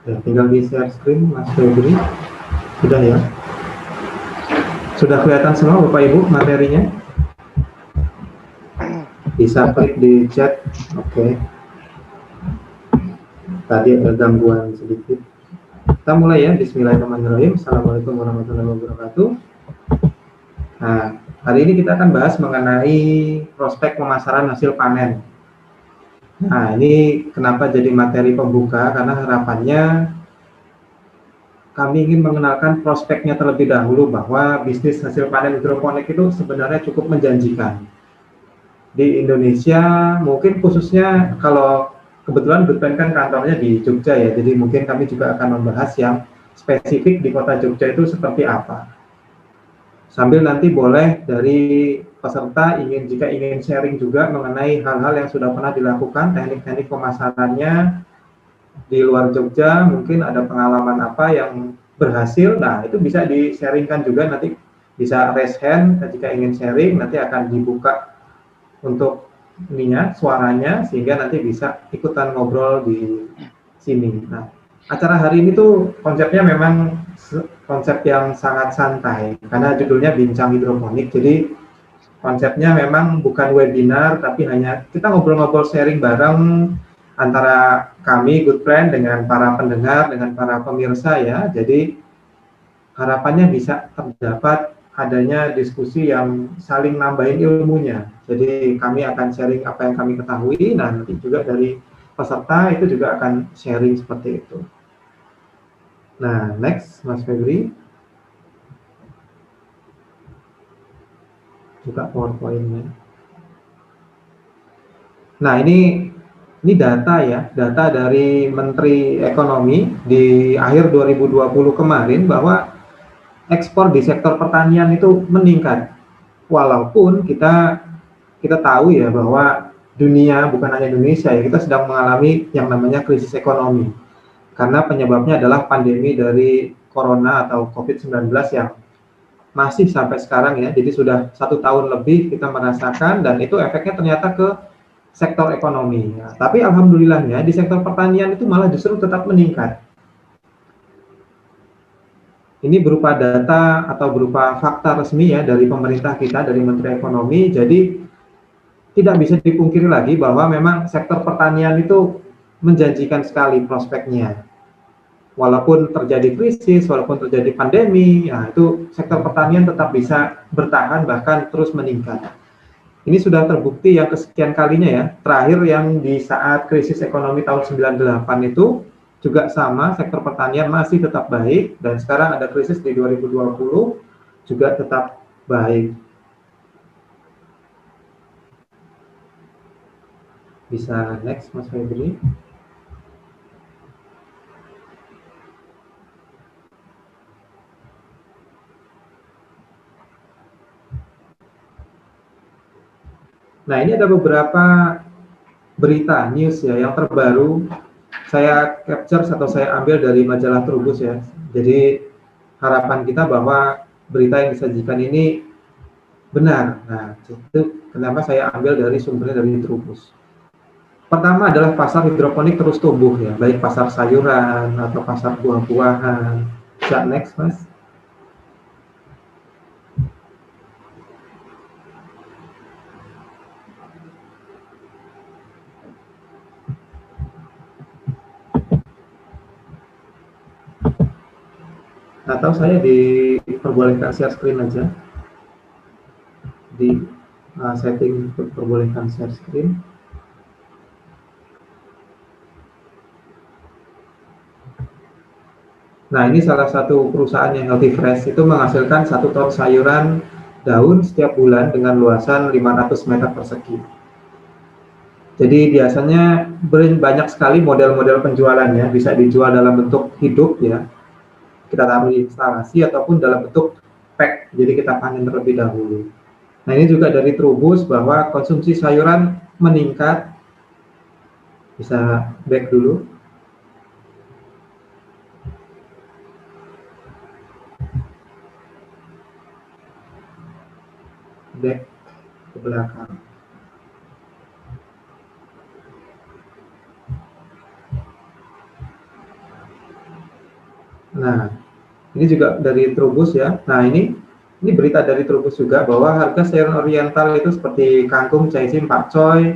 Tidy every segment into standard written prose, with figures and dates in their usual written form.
Ya, tinggal di share screen Mas Febri. Sudah ya? Sudah kelihatan semua Bapak Ibu materinya? Bisa klik di chat. Oke. Tadi ada gangguan sedikit. Kita mulai ya. Bismillahirrahmanirrahim. Assalamualaikum warahmatullahi wabarakatuh. Nah, hari ini kita akan bahas mengenai prospek pemasaran hasil panen. Nah, ini kenapa jadi materi pembuka? Karena harapannya kami ingin mengenalkan prospeknya terlebih dahulu bahwa bisnis hasil panen hidroponik itu sebenarnya cukup menjanjikan. Di Indonesia, mungkin khususnya kalau kebetulan Goodplan kan kantornya di Jogja ya, jadi mungkin kami juga akan membahas yang spesifik di kota Jogja itu seperti apa. Sambil nanti boleh dari peserta jika ingin sharing juga mengenai hal-hal yang sudah pernah dilakukan, teknik-teknik pemasarannya di luar Jogja, mungkin ada pengalaman apa yang berhasil. Nah, itu bisa di-sharingkan juga, nanti bisa raise hand jika ingin sharing, nanti akan dibuka untuk suaranya, sehingga nanti bisa ikutan ngobrol di sini. Nah, acara hari ini tuh konsepnya memang konsep yang sangat santai, karena judulnya Bincang Hidroponik, jadi konsepnya memang bukan webinar, tapi hanya kita ngobrol-ngobrol sharing bareng antara kami Goodplan dengan para pendengar, dengan para pemirsa ya. Jadi harapannya bisa terdapat adanya diskusi yang saling nambahin ilmunya. Jadi kami akan sharing apa yang kami ketahui, nah nanti juga dari peserta itu juga akan sharing seperti itu. Nah, next Mas Febri. Buka PowerPoint-nya. Nah, ini data ya, data dari Menteri Ekonomi di akhir 2020 kemarin bahwa ekspor di sektor pertanian itu meningkat. Walaupun kita tahu ya bahwa dunia, bukan hanya Indonesia ya, kita sedang mengalami yang namanya krisis ekonomi. Karena penyebabnya adalah pandemi dari corona atau COVID-19 yang masih sampai sekarang ya. Jadi sudah 1 tahun lebih kita merasakan, dan itu efeknya ternyata ke sektor ekonomi. Ya, tapi alhamdulillahnya di sektor pertanian itu malah justru tetap meningkat. Ini berupa data atau berupa fakta resmi ya dari pemerintah kita, dari Menteri Ekonomi. Jadi tidak bisa dipungkiri lagi bahwa memang sektor pertanian itu menjanjikan sekali prospeknya. Walaupun terjadi krisis, walaupun terjadi pandemi, ya itu sektor pertanian tetap bisa bertahan bahkan terus meningkat. Ini sudah terbukti yang kesekian kalinya ya. Terakhir yang di saat krisis ekonomi tahun 98 itu juga sama, sektor pertanian masih tetap baik, dan sekarang ada krisis di 2020 juga tetap baik. Bisa next Mas Febri. Nah, ini ada beberapa berita news ya yang terbaru saya capture atau saya ambil dari majalah Trubus ya. Jadi harapan kita bahwa berita yang disajikan ini benar. Nah, itu kenapa saya ambil dari sumbernya dari Trubus. Pertama adalah pasar hidroponik terus tumbuh ya, baik pasar sayuran atau pasar buah-buahan. Bisa next, Mas. Atau saya diperbolehkan share screen aja. Di setting perbolehkan share screen. Nah, ini salah satu perusahaan yang Healthy Fresh itu menghasilkan 1 ton sayuran daun setiap bulan dengan luasan 500 meter persegi. Jadi biasanya banyak sekali model-model penjualannya, bisa dijual dalam bentuk hidup ya, kita taruh di instalasi, ataupun dalam bentuk pack, jadi kita panen terlebih dahulu. Nah, ini juga dari Trubus bahwa konsumsi sayuran meningkat. Bisa back dulu. Back ke belakang. Nah, ini juga dari Trubus ya. Nah, ini berita dari Trubus juga bahwa harga sayuran oriental itu seperti kangkung, caisim, pakcoy,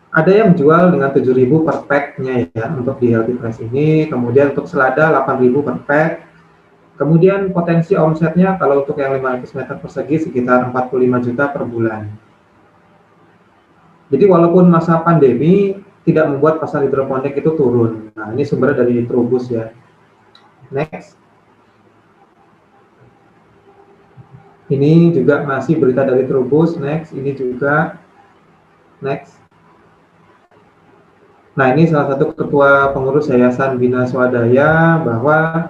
ada yang jual dengan 7.000 per pack-nya ya untuk di Healthy Fresh ini. Kemudian untuk selada 8.000 per pack. Kemudian potensi omsetnya kalau untuk yang 500 meter persegi sekitar 45 juta per bulan. Jadi walaupun masa pandemi tidak membuat pasar hidroponik itu turun. Nah, ini sumbernya dari Trubus ya. Next. Ini juga masih berita dari Trubus. Next, ini juga. Next. Nah, ini salah satu ketua pengurus Yayasan Bina Swadaya bahwa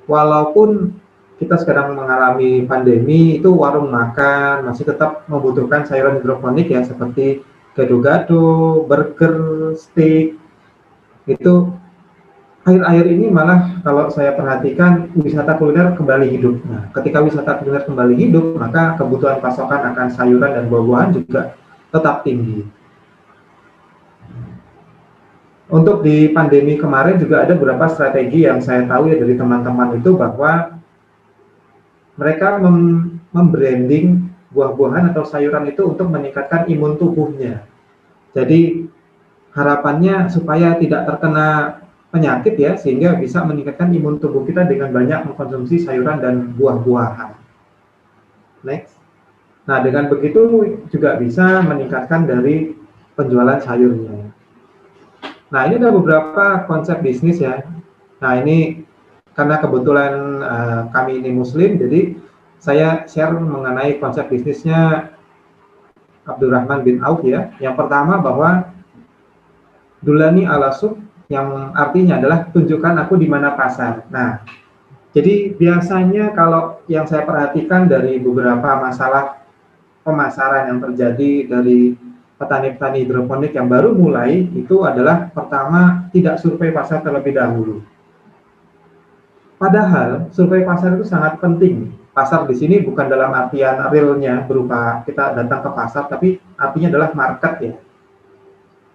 walaupun kita sekarang mengalami pandemi, itu warung makan masih tetap membutuhkan sayuran hidroponik ya, seperti gado-gado, burger, steak. Itu akhir-akhir ini malah kalau saya perhatikan wisata kuliner kembali hidup. Nah, ketika wisata kuliner kembali hidup, maka kebutuhan pasokan akan sayuran dan buah-buahan juga tetap tinggi. Untuk di pandemi kemarin juga ada beberapa strategi yang saya tahu ya dari teman-teman itu bahwa mereka membranding buah-buahan atau sayuran itu untuk meningkatkan imun tubuhnya. Jadi harapannya supaya tidak terkena penyakit ya, sehingga bisa meningkatkan imun tubuh kita dengan banyak mengkonsumsi sayuran dan buah-buahan. Next. Nah, dengan begitu juga bisa meningkatkan dari penjualan sayurnya. Nah, ini ada beberapa konsep bisnis ya. Nah, ini karena kebetulan kami ini Muslim, jadi saya share mengenai konsep bisnisnya Abdurrahman bin Auf ya. Yang pertama bahwa Dulani ala suq, yang artinya adalah tunjukkan aku di mana pasar. Nah, jadi biasanya kalau yang saya perhatikan dari beberapa masalah pemasaran yang terjadi dari petani-petani hidroponik yang baru mulai, itu adalah pertama tidak survei pasar terlebih dahulu. Padahal survei pasar itu sangat penting. Pasar di sini bukan dalam artian realnya berupa kita datang ke pasar, tapi artinya adalah market ya.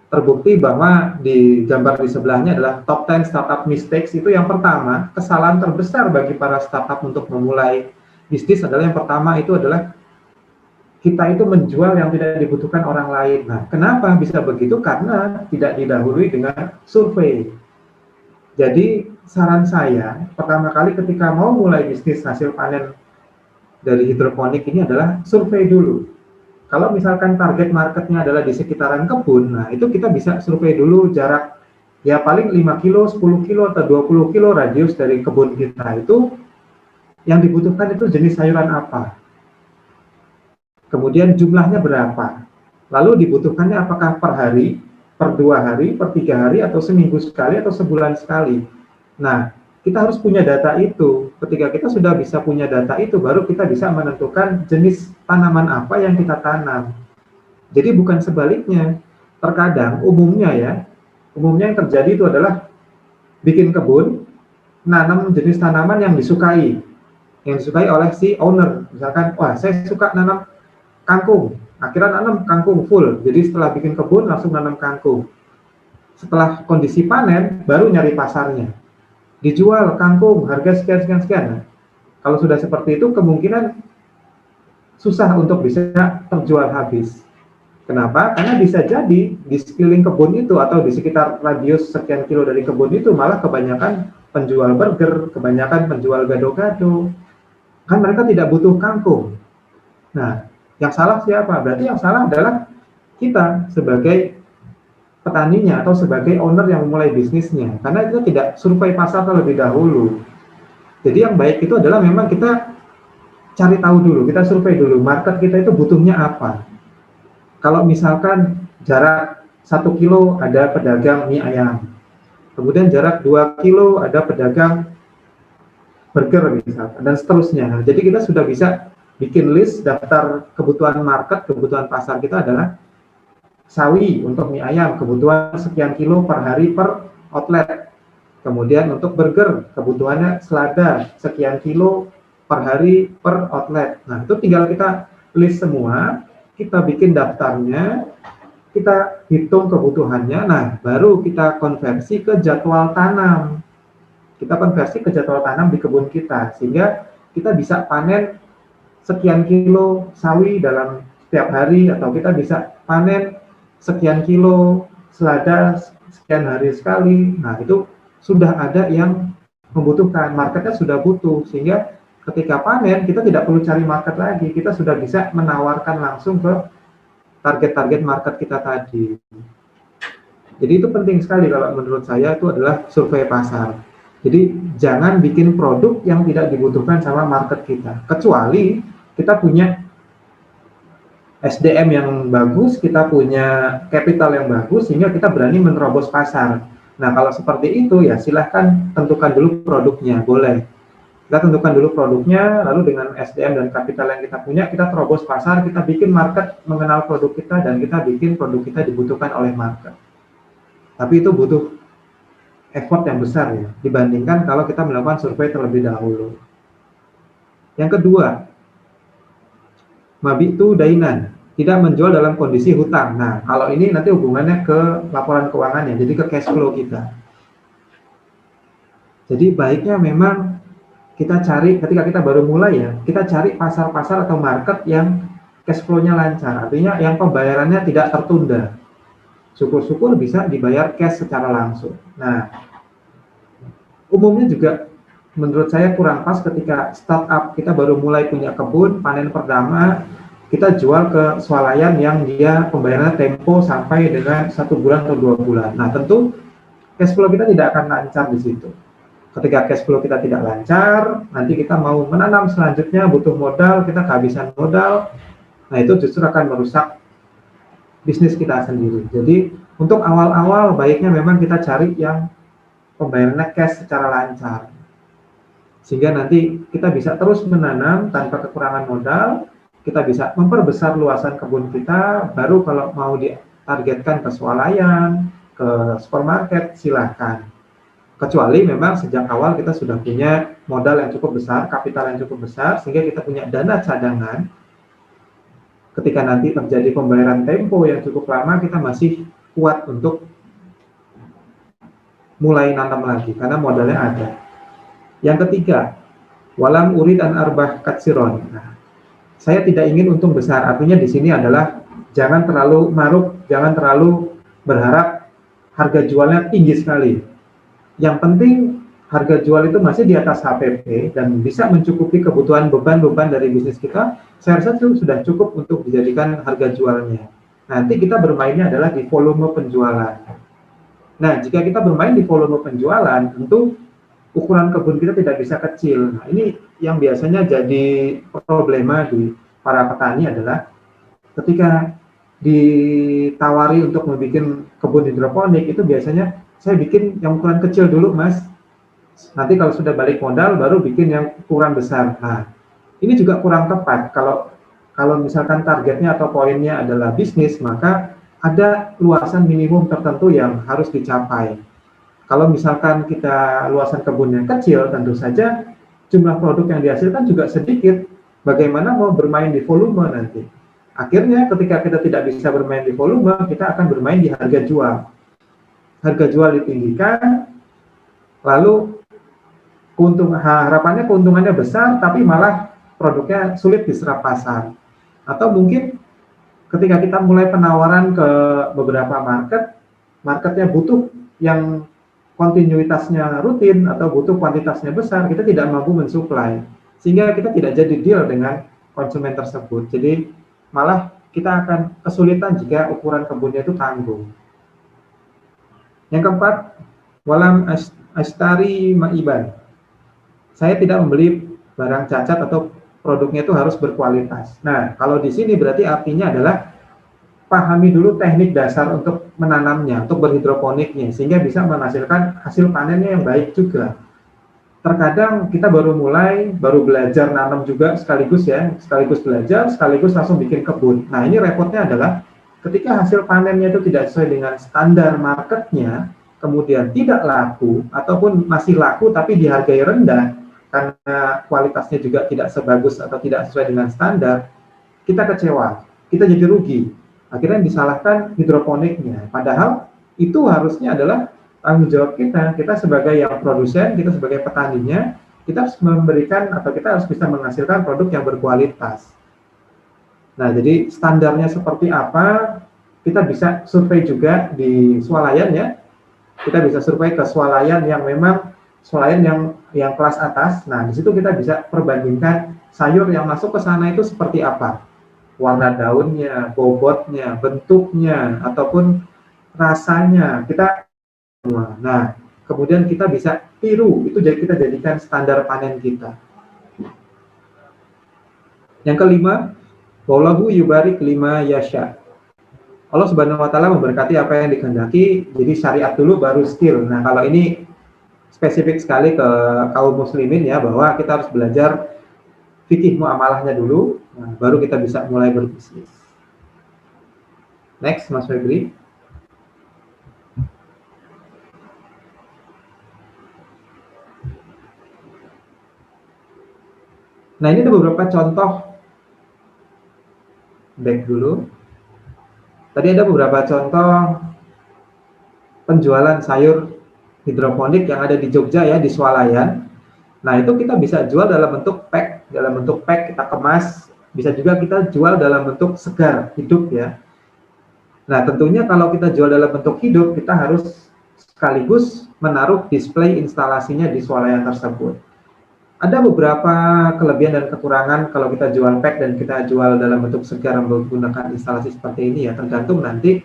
Terbukti bahwa di gambar di sebelahnya adalah top 10 startup mistakes. Itu yang pertama, kesalahan terbesar bagi para startup untuk memulai bisnis adalah yang pertama itu adalah kita itu menjual yang tidak dibutuhkan orang lain. Nah, kenapa bisa begitu? Karena tidak didahului dengan survei. Jadi, saran saya, pertama kali ketika mau mulai bisnis hasil panen dari hidroponik ini adalah survei dulu. Kalau misalkan target marketnya adalah di sekitaran kebun, nah itu kita bisa survei dulu jarak ya paling 5 kilo, 10 kilo, atau 20 kilo radius dari kebun kita itu yang dibutuhkan itu jenis sayuran apa. Kemudian jumlahnya berapa, lalu dibutuhkannya apakah per hari, per 2 hari, per 3 hari, atau seminggu sekali, atau sebulan sekali. Nah, kita harus punya data itu. Ketika kita sudah bisa punya data itu, baru kita bisa menentukan jenis tanaman apa yang kita tanam. Jadi bukan sebaliknya. Terkadang, umumnya yang terjadi itu adalah bikin kebun, nanam jenis tanaman yang disukai oleh si owner. Misalkan, wah saya suka nanam kangkung, akhirnya nanam kangkung full. Jadi setelah bikin kebun langsung nanam kangkung. Setelah kondisi panen baru nyari pasarnya. Dijual kangkung harga sekian. Nah, kalau sudah seperti itu kemungkinan susah untuk bisa terjual habis. Kenapa? Karena bisa jadi di sekeliling kebun itu atau di sekitar radius sekian kilo dari kebun itu malah kebanyakan penjual burger, kebanyakan penjual gado-gado. Kan mereka tidak butuh kangkung. Nah, yang salah siapa? Berarti yang salah adalah kita sebagai petaninya atau sebagai owner yang memulai bisnisnya. Karena itu tidak survei pasar terlebih dahulu. Jadi yang baik itu adalah memang kita cari tahu dulu, kita survei dulu, market kita itu butuhnya apa. Kalau misalkan jarak 1 kilo ada pedagang mie ayam, kemudian jarak 2 kilo ada pedagang burger misalkan, dan seterusnya. Nah, jadi kita sudah bisa bikin list daftar kebutuhan market, kebutuhan pasar kita adalah sawi untuk mie ayam, kebutuhan sekian kilo per hari per outlet. Kemudian untuk burger, kebutuhannya selada sekian kilo per hari per outlet. Nah, itu tinggal kita list semua, kita bikin daftarnya, kita hitung kebutuhannya, nah baru kita konversi ke jadwal tanam. kita konversi ke jadwal tanam di kebun kita, sehingga kita bisa panen sekian kilo sawi dalam setiap hari, atau kita bisa panen sekian kilo selada sekian hari sekali. Nah, itu sudah ada yang membutuhkan, marketnya sudah butuh, sehingga ketika panen kita tidak perlu cari market lagi, kita sudah bisa menawarkan langsung ke target-target market kita tadi. Jadi itu penting sekali kalau menurut saya, itu adalah survei pasar. Jadi jangan bikin produk yang tidak dibutuhkan sama market kita, kecuali kita punya SDM yang bagus, kita punya capital yang bagus, sehingga kita berani menerobos pasar. Nah, kalau seperti itu ya silahkan tentukan dulu produknya, boleh. Kita tentukan dulu produknya, lalu dengan SDM dan kapital yang kita punya, kita terobos pasar, kita bikin market mengenal produk kita, dan kita bikin produk kita dibutuhkan oleh market. Tapi itu butuh effort yang besar ya, dibandingkan kalau kita melakukan survei terlebih dahulu. Yang kedua, mabitu dainan, tidak menjual dalam kondisi hutang. Nah, kalau ini nanti hubungannya ke laporan keuangannya, jadi ke cash flow kita. Jadi baiknya memang kita cari, ketika kita baru mulai ya, kita cari pasar-pasar atau market yang cash flow-nya lancar, artinya yang pembayarannya tidak tertunda. Syukur-syukur bisa dibayar cash secara langsung. Nah, umumnya juga menurut saya kurang pas ketika startup, kita baru mulai punya kebun, panen pertama, kita jual ke swalayan yang dia pembayarannya tempo sampai dengan 1 bulan atau 2 bulan. Nah, tentu cash flow kita tidak akan lancar di situ. Ketika cash flow kita tidak lancar, nanti kita mau menanam selanjutnya butuh modal, kita kehabisan modal. Nah, itu justru akan merusak bisnis kita sendiri. Jadi untuk awal-awal baiknya memang kita cari yang pembayarannya cash secara lancar, sehingga nanti kita bisa terus menanam tanpa kekurangan modal, kita bisa memperbesar luasan kebun kita. Baru kalau mau ditargetkan ke swalayan, ke supermarket, silahkan. Kecuali memang sejak awal kita sudah punya modal yang cukup besar, kapital yang cukup besar, sehingga kita punya dana cadangan. Ketika nanti terjadi pembayaran tempo yang cukup lama, kita masih kuat untuk mulai nanam lagi, karena modalnya ada. Yang ketiga, walam urid an arbah katsiron. Nah, saya tidak ingin untung besar, artinya di sini adalah jangan terlalu maruk, jangan terlalu berharap harga jualnya tinggi sekali. Yang penting harga jual itu masih di atas HPP dan bisa mencukupi kebutuhan beban-beban dari bisnis kita. Saya rasa itu sudah cukup untuk dijadikan harga jualnya. Nanti kita bermainnya adalah di volume penjualan. Nah, jika kita bermain di volume penjualan, tentu ukuran kebun kita tidak bisa kecil. Nah, ini yang biasanya jadi problema di para petani adalah ketika ditawari untuk membuat kebun hidroponik, itu biasanya saya bikin yang ukuran kecil dulu, Mas. Nanti kalau sudah balik modal, baru bikin yang ukuran besar. Nah, ini juga kurang tepat. Kalau misalkan targetnya atau poinnya adalah bisnis, maka ada luasan minimum tertentu yang harus dicapai. Kalau misalkan kita luasan kebunnya kecil, tentu saja jumlah produk yang dihasilkan juga sedikit. Bagaimana mau bermain di volume nanti? Akhirnya ketika kita tidak bisa bermain di volume, kita akan bermain di harga jual. Harga jual ditinggikan, lalu harapannya keuntungannya besar, tapi malah produknya sulit diserap pasar. Atau mungkin ketika kita mulai penawaran ke beberapa marketnya butuh yang kontinuitasnya rutin atau butuh kuantitasnya besar, kita tidak mampu mensuplai, sehingga kita tidak jadi deal dengan konsumen tersebut. Jadi malah kita akan kesulitan jika ukuran kebunnya itu tanggung. Yang keempat, walam ashtari ma'iban. Saya tidak membeli barang cacat atau produknya itu harus berkualitas. Nah, kalau di sini berarti artinya adalah pahami dulu teknik dasar untuk menanamnya, untuk berhidroponiknya, sehingga bisa menghasilkan hasil panennya yang baik juga. Terkadang kita baru mulai, baru belajar nanam juga sekaligus belajar, sekaligus langsung bikin kebun. Nah, ini repotnya adalah ketika hasil panennya itu tidak sesuai dengan standar marketnya, kemudian tidak laku, ataupun masih laku tapi dihargai rendah, karena kualitasnya juga tidak sebagus atau tidak sesuai dengan standar, kita kecewa, kita jadi rugi. Akhirnya disalahkan hidroponiknya. Padahal itu harusnya adalah tanggung jawab kita sebagai yang produsen, kita sebagai petaninya, kita harus memberikan atau kita harus bisa menghasilkan produk yang berkualitas. Nah, jadi standarnya seperti apa, kita bisa survei juga di swalayan ya. Kita bisa survei ke swalayan yang memang swalayan yang kelas atas. Nah, di situ kita bisa perbandingkan sayur yang masuk ke sana itu seperti apa. Warna daunnya, bobotnya, bentuknya, ataupun rasanya. Nah, kemudian kita bisa tiru, itu jadi kita jadikan standar panen kita. Yang kelima, wallahu yubarik lima yasha. Allah Subhanahu wa taala memberkati apa yang dikehendaki, jadi syariat dulu baru skill. Nah, kalau ini spesifik sekali ke kaum muslimin ya, bahwa kita harus belajar fikih muamalahnya dulu, nah, baru kita bisa mulai berbisnis. Next, Mas Febri. Nah, ini ada beberapa contoh. Back dulu. Tadi ada beberapa contoh penjualan sayur hidroponik yang ada di Jogja ya, di swalayan. Nah, itu kita bisa jual dalam bentuk pack, kita kemas, bisa juga kita jual dalam bentuk segar, hidup ya. Nah, tentunya kalau kita jual dalam bentuk hidup, kita harus sekaligus menaruh display instalasinya di swalayan tersebut. Ada beberapa kelebihan dan kekurangan kalau kita jual pack dan kita jual dalam bentuk segar menggunakan instalasi seperti ini ya, tergantung nanti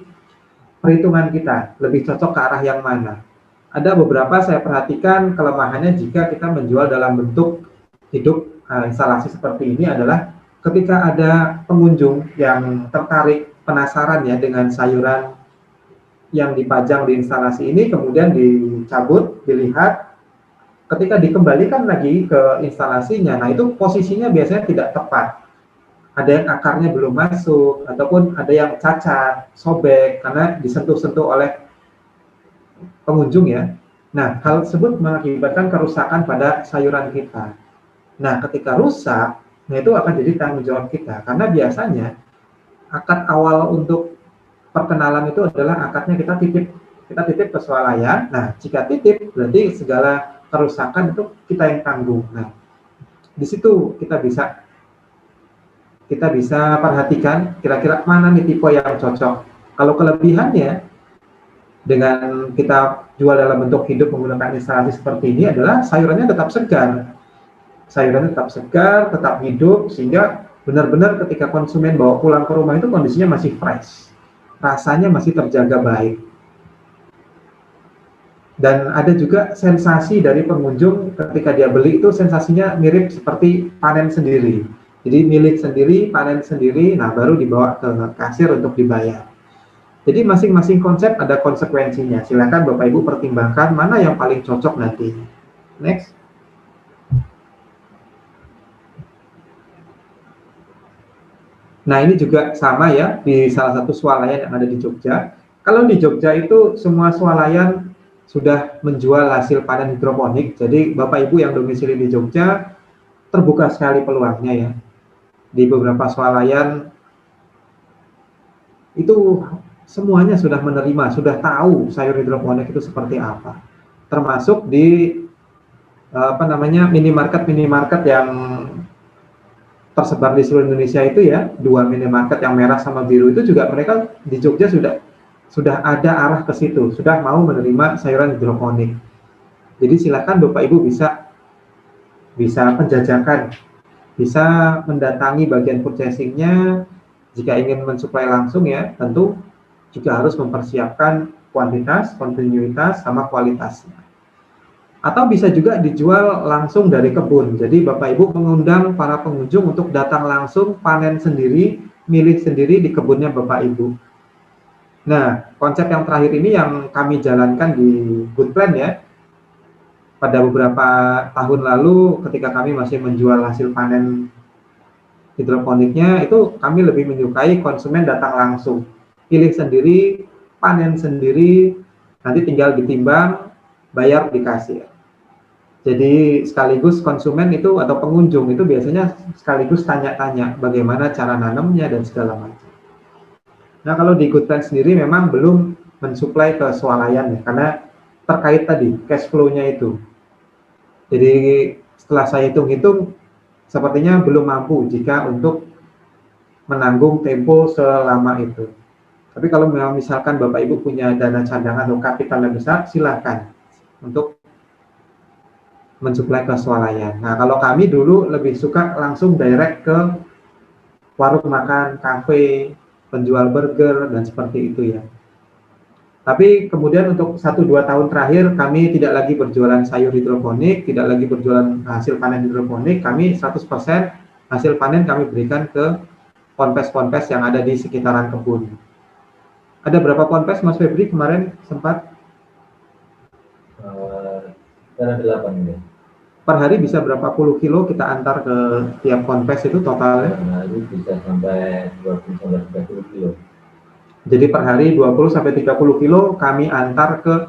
perhitungan kita, lebih cocok ke arah yang mana. Ada beberapa saya perhatikan kelemahannya jika kita menjual dalam bentuk hidup. Instalasi seperti ini adalah ketika ada pengunjung yang tertarik, penasaran ya dengan sayuran yang dipajang di instalasi ini, kemudian dicabut, dilihat, ketika dikembalikan lagi ke instalasinya, nah itu posisinya biasanya tidak tepat. Ada yang akarnya belum masuk, ataupun ada yang cacat, sobek, karena disentuh-sentuh oleh pengunjung ya. Nah, hal tersebut mengakibatkan kerusakan pada sayuran kita. Nah, ketika rusak, nah itu akan jadi tanggung jawab kita. Karena biasanya, akad awal untuk perkenalan itu adalah akadnya kita titip ke swalayan. Nah, jika titip, berarti segala kerusakan itu kita yang tanggung. Nah, di situ kita bisa perhatikan kira-kira mana nih tipe yang cocok. Kalau kelebihannya dengan kita jual dalam bentuk hidup menggunakan instalasi seperti ini adalah sayurannya tetap segar. Sayurannya tetap segar, tetap hidup, sehingga benar-benar ketika konsumen bawa pulang ke rumah itu kondisinya masih fresh. Rasanya masih terjaga baik. Dan ada juga sensasi dari pengunjung ketika dia beli itu sensasinya mirip seperti panen sendiri. Jadi milik sendiri, panen sendiri, nah baru dibawa ke kasir untuk dibayar. Jadi masing-masing konsep ada konsekuensinya. Silakan Bapak Ibu pertimbangkan mana yang paling cocok nanti. Next. Nah, ini juga sama ya di salah satu swalayan yang ada di Jogja. Kalau di Jogja itu semua swalayan sudah menjual hasil panen hidroponik. Jadi Bapak Ibu yang domisili di Jogja terbuka sekali peluangnya ya. Di beberapa swalayan itu semuanya sudah menerima, sudah tahu sayur hidroponik itu seperti apa. Termasuk di minimarket yang tersebar di seluruh Indonesia itu ya, 2 minimarket yang merah sama biru itu juga mereka di Jogja sudah ada arah ke situ, sudah mau menerima sayuran hidroponik. Jadi silakan Bapak Ibu bisa penjajakan, bisa mendatangi bagian purchasing-nya. Jika ingin mensuplai langsung ya, tentu juga harus mempersiapkan kuantitas, kontinuitas, sama kualitasnya. Atau bisa juga dijual langsung dari kebun. Jadi Bapak Ibu mengundang para pengunjung untuk datang langsung panen sendiri, milih sendiri di kebunnya Bapak Ibu. Nah, konsep yang terakhir ini yang kami jalankan di Good Plan ya. Pada beberapa tahun lalu ketika kami masih menjual hasil panen hidroponiknya, itu kami lebih menyukai konsumen datang langsung. Pilih sendiri, panen sendiri, nanti tinggal ditimbang, bayar di kasir. Jadi sekaligus konsumen itu atau pengunjung itu biasanya sekaligus tanya-tanya bagaimana cara nanamnya dan segala macam. Nah, kalau di Good Plan sendiri memang belum mensuplai ke swalayan ya, karena terkait tadi cash flow-nya itu. Jadi setelah saya hitung-hitung, sepertinya belum mampu jika untuk menanggung tempo selama itu. Tapi kalau memang misalkan Bapak Ibu punya dana cadangan atau kapital yang besar, silakan untuk mensuplai ke swalayan. Nah, kalau kami dulu lebih suka langsung direct ke warung makan, kafe, penjual burger, dan seperti itu ya. Tapi kemudian untuk 1-2 tahun terakhir kami tidak lagi berjualan sayur hidroponik, tidak lagi berjualan hasil panen hidroponik, kami 100% hasil panen kami berikan ke ponpes-ponpes yang ada di sekitaran kebun. Ada berapa ponpes Mas Febri kemarin sempat? Ada 8 ini. Per hari bisa berapa puluh kilo kita antar ke tiap ponpes itu totalnya? Per hari bisa sampai 20-30 kilo. Jadi per hari 20-30 kilo kami antar ke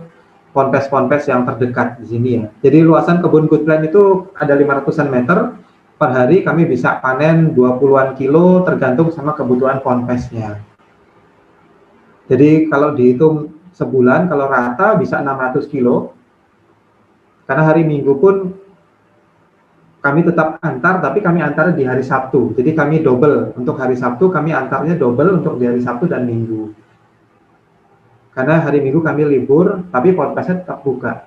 ponpes-ponpes yang terdekat di sini ya. Jadi luasan kebun Goodplant itu ada 500-an meter. Per hari kami bisa panen 20-an kilo tergantung sama kebutuhan ponpesnya. Jadi kalau dihitung sebulan, kalau rata bisa 600 kilo. Karena hari Minggu pun kami tetap antar, tapi kami antar di hari Sabtu. Jadi kami double. Untuk hari Sabtu kami antarnya double untuk di hari Sabtu dan Minggu. Karena hari Minggu kami libur, tapi ponpesnya tetap buka.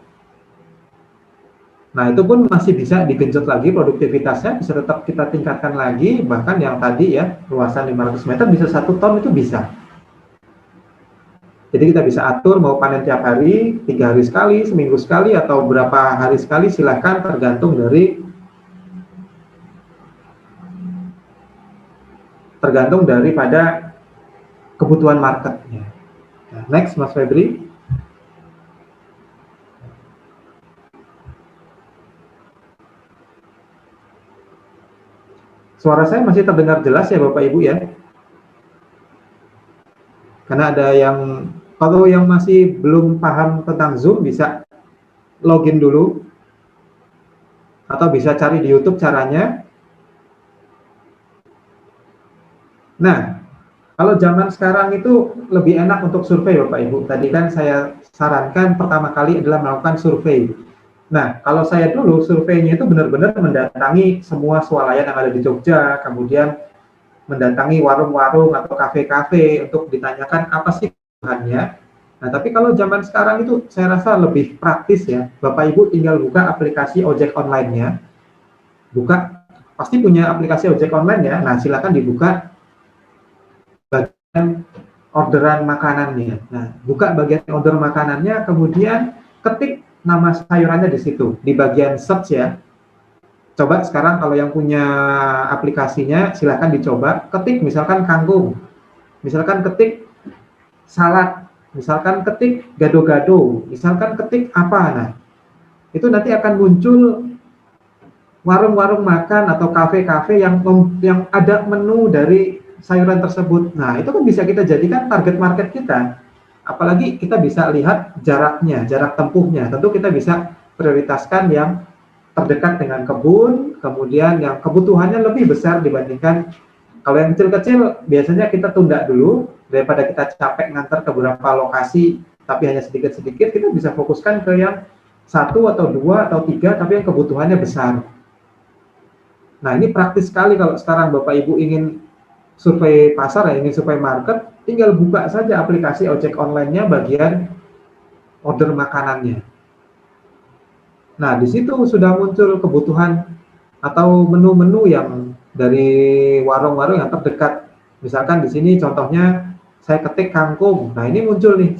Nah, itu pun masih bisa digenjot lagi produktivitasnya, bisa tetap kita tingkatkan lagi, bahkan yang tadi ya, luasan 500 meter bisa 1 ton itu bisa. Jadi kita bisa atur mau panen tiap hari, 3 hari sekali, seminggu sekali, atau berapa hari sekali, silahkan tergantung daripada kebutuhan marketnya. Nah, next Mas Febri. Suara saya masih terdengar jelas ya Bapak Ibu ya? Karena ada yang, kalau yang masih belum paham tentang Zoom bisa login dulu, atau bisa cari di YouTube caranya. Nah, kalau zaman sekarang itu lebih enak untuk survei Bapak Ibu. Tadi kan saya sarankan pertama kali adalah melakukan survei. Nah, kalau saya dulu surveinya itu benar-benar mendatangi semua swalayan yang ada di Jogja, kemudian mendatangi warung-warung atau kafe-kafe untuk ditanyakan apa sih kebutuhannya. Nah, tapi kalau zaman sekarang itu saya rasa lebih praktis ya. Bapak Ibu tinggal buka aplikasi ojek online-nya. Buka, pasti punya aplikasi ojek online ya. Nah, silakan dibuka bagian orderan makanannya. Nah, buka bagian order makanannya, kemudian ketik nama sayurannya di situ, di bagian search ya. Coba sekarang kalau yang punya aplikasinya, silahkan dicoba. Ketik misalkan kangkung, misalkan ketik salad, misalkan ketik gado-gado, misalkan ketik apa. Nah, itu nanti akan muncul warung-warung makan atau kafe-kafe yang ada menu dari sayuran tersebut. Nah, itu kan bisa kita jadikan target market kita. Apalagi kita bisa lihat jaraknya, jarak tempuhnya. Tentu kita bisa prioritaskan yang terdekat dengan kebun, kemudian yang kebutuhannya lebih besar dibandingkan kalau yang kecil-kecil biasanya kita tunda dulu daripada kita capek ngantar ke beberapa lokasi tapi hanya sedikit-sedikit, kita bisa fokuskan ke yang 1 atau 2 atau 3 tapi yang kebutuhannya besar. Nah, ini praktis sekali kalau sekarang Bapak Ibu ingin survei pasar ya, ingin survei market, tinggal buka saja aplikasi ojek online-nya bagian order makanannya. Nah, di situ sudah muncul kebutuhan atau menu-menu yang dari warung-warung yang terdekat. Misalkan di sini contohnya saya ketik kangkung. Nah, ini muncul nih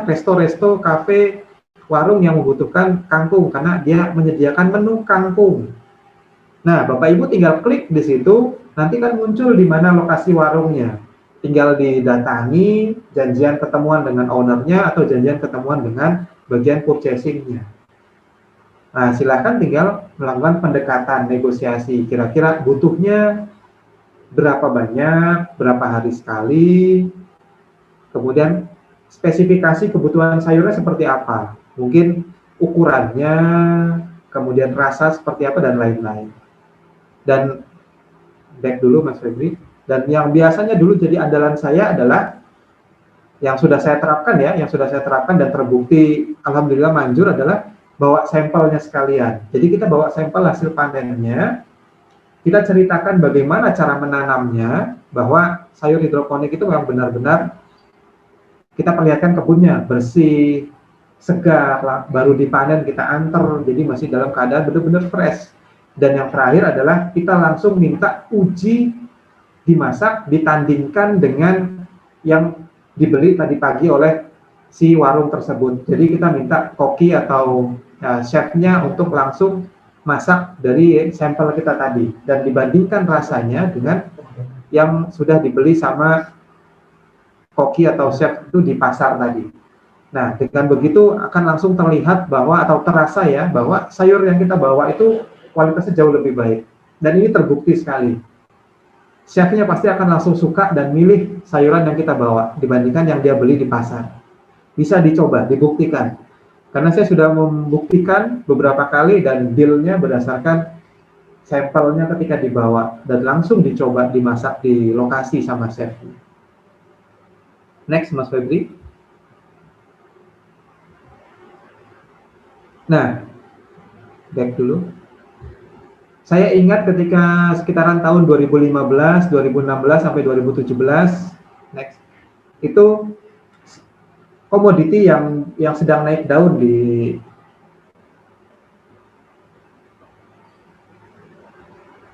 resto-resto, kafe, warung yang membutuhkan kangkung karena dia menyediakan menu kangkung. Nah, Bapak Ibu tinggal klik di situ, nanti kan muncul di mana lokasi warungnya. Tinggal didatangi, janjian ketemuan dengan ownernya atau janjian ketemuan dengan bagian purchasing-nya. Nah, silakan tinggal melakukan pendekatan negosiasi. Kira-kira butuhnya berapa banyak, berapa hari sekali, kemudian spesifikasi kebutuhan sayurnya seperti apa. Mungkin ukurannya, kemudian rasa seperti apa, dan lain-lain. Dan back dulu Mas Febri. Dan yang biasanya dulu jadi andalan saya adalah Yang sudah saya terapkan ya, yang sudah saya terapkan dan terbukti alhamdulillah manjur adalah bawa sampelnya sekalian. Jadi kita bawa sampel hasil panennya, kita ceritakan bagaimana cara menanamnya, bahwa sayur hidroponik itu memang benar-benar kita perlihatkan kebunnya bersih, segar, baru dipanen kita antar, jadi masih dalam keadaan benar-benar fresh. Dan yang terakhir adalah kita langsung minta uji dimasak, ditandingkan dengan yang dibeli tadi pagi oleh si warung tersebut. Jadi kita minta koki atau chefnya untuk langsung masak dari sampel kita tadi dan dibandingkan rasanya dengan yang sudah dibeli sama koki atau chef itu di pasar tadi. Nah, dengan begitu akan langsung terlihat bahwa atau terasa ya bahwa sayur yang kita bawa itu kualitasnya jauh lebih baik. Dan ini terbukti sekali. Chefnya pasti akan langsung suka dan milih sayuran yang kita bawa dibandingkan yang dia beli di pasar. Bisa dicoba, dibuktikan. Karena saya sudah membuktikan beberapa kali dan dealnya berdasarkan sampelnya ketika dibawa dan langsung dicoba dimasak di lokasi sama chefnya. Next, Mas Febri. Nah, back dulu. Saya ingat ketika sekitaran tahun 2015, 2016 sampai 2017, next, itu komoditi yang sedang naik daun di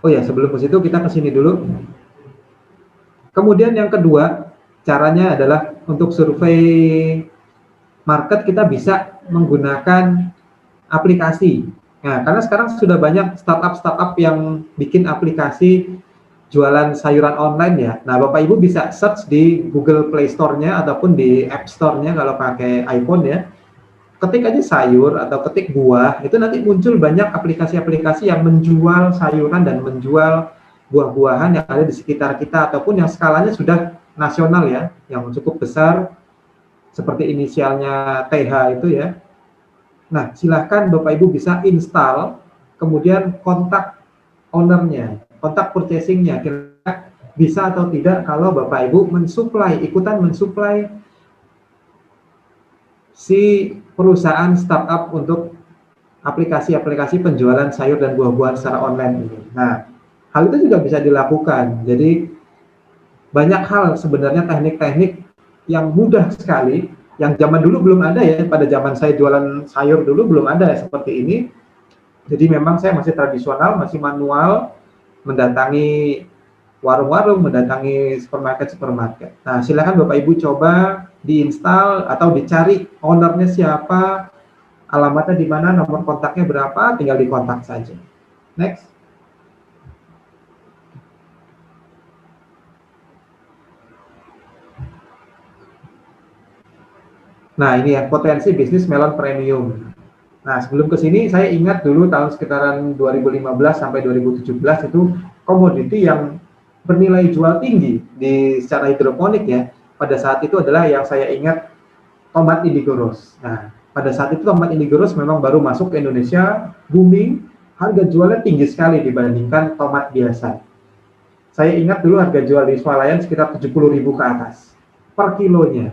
oh ya, sebelum ke situ kita ke sini dulu. Kemudian yang kedua, caranya adalah untuk survei market kita bisa menggunakan aplikasi. Nah, karena sekarang sudah banyak startup yang bikin aplikasi jualan sayuran online ya. Nah, Bapak Ibu bisa search di Google Play Store-nya ataupun di App Store-nya kalau pakai iPhone ya. Ketik aja sayur atau ketik buah, itu nanti muncul banyak aplikasi-aplikasi yang menjual sayuran dan menjual buah-buahan yang ada di sekitar kita ataupun yang skalanya sudah nasional ya, yang cukup besar seperti inisialnya TH itu ya. Nah, silahkan Bapak Ibu bisa install, kemudian kontak ownernya, kontak purchasingnya, kira-kira bisa atau tidak kalau Bapak Ibu ikutan mensuplai si perusahaan startup untuk aplikasi-aplikasi penjualan sayur dan buah-buahan secara online ini. Nah, hal itu juga bisa dilakukan. Jadi, banyak hal sebenarnya teknik-teknik yang mudah sekali, yang zaman dulu belum ada ya, pada zaman saya jualan sayur dulu belum ada ya, seperti ini. Jadi memang saya masih tradisional, masih manual, mendatangi warung-warung, mendatangi supermarket. Nah, silakan Bapak Ibu coba diinstal atau dicari ownernya siapa, alamatnya di mana, nomor kontaknya berapa, tinggal dikontak saja. Next. Nah, ini ya, potensi bisnis melon premium. Nah, sebelum ke sini, saya ingat dulu tahun sekitaran 2015 sampai 2017 itu komoditi yang bernilai jual tinggi di secara hidroponik ya. Pada saat itu adalah yang saya ingat tomat indigo rose. Nah, pada saat itu tomat indigo rose memang baru masuk ke Indonesia, booming, harga jualnya tinggi sekali dibandingkan tomat biasa. Saya ingat dulu harga jual di swalayan sekitar 70.000 ke atas per kilonya.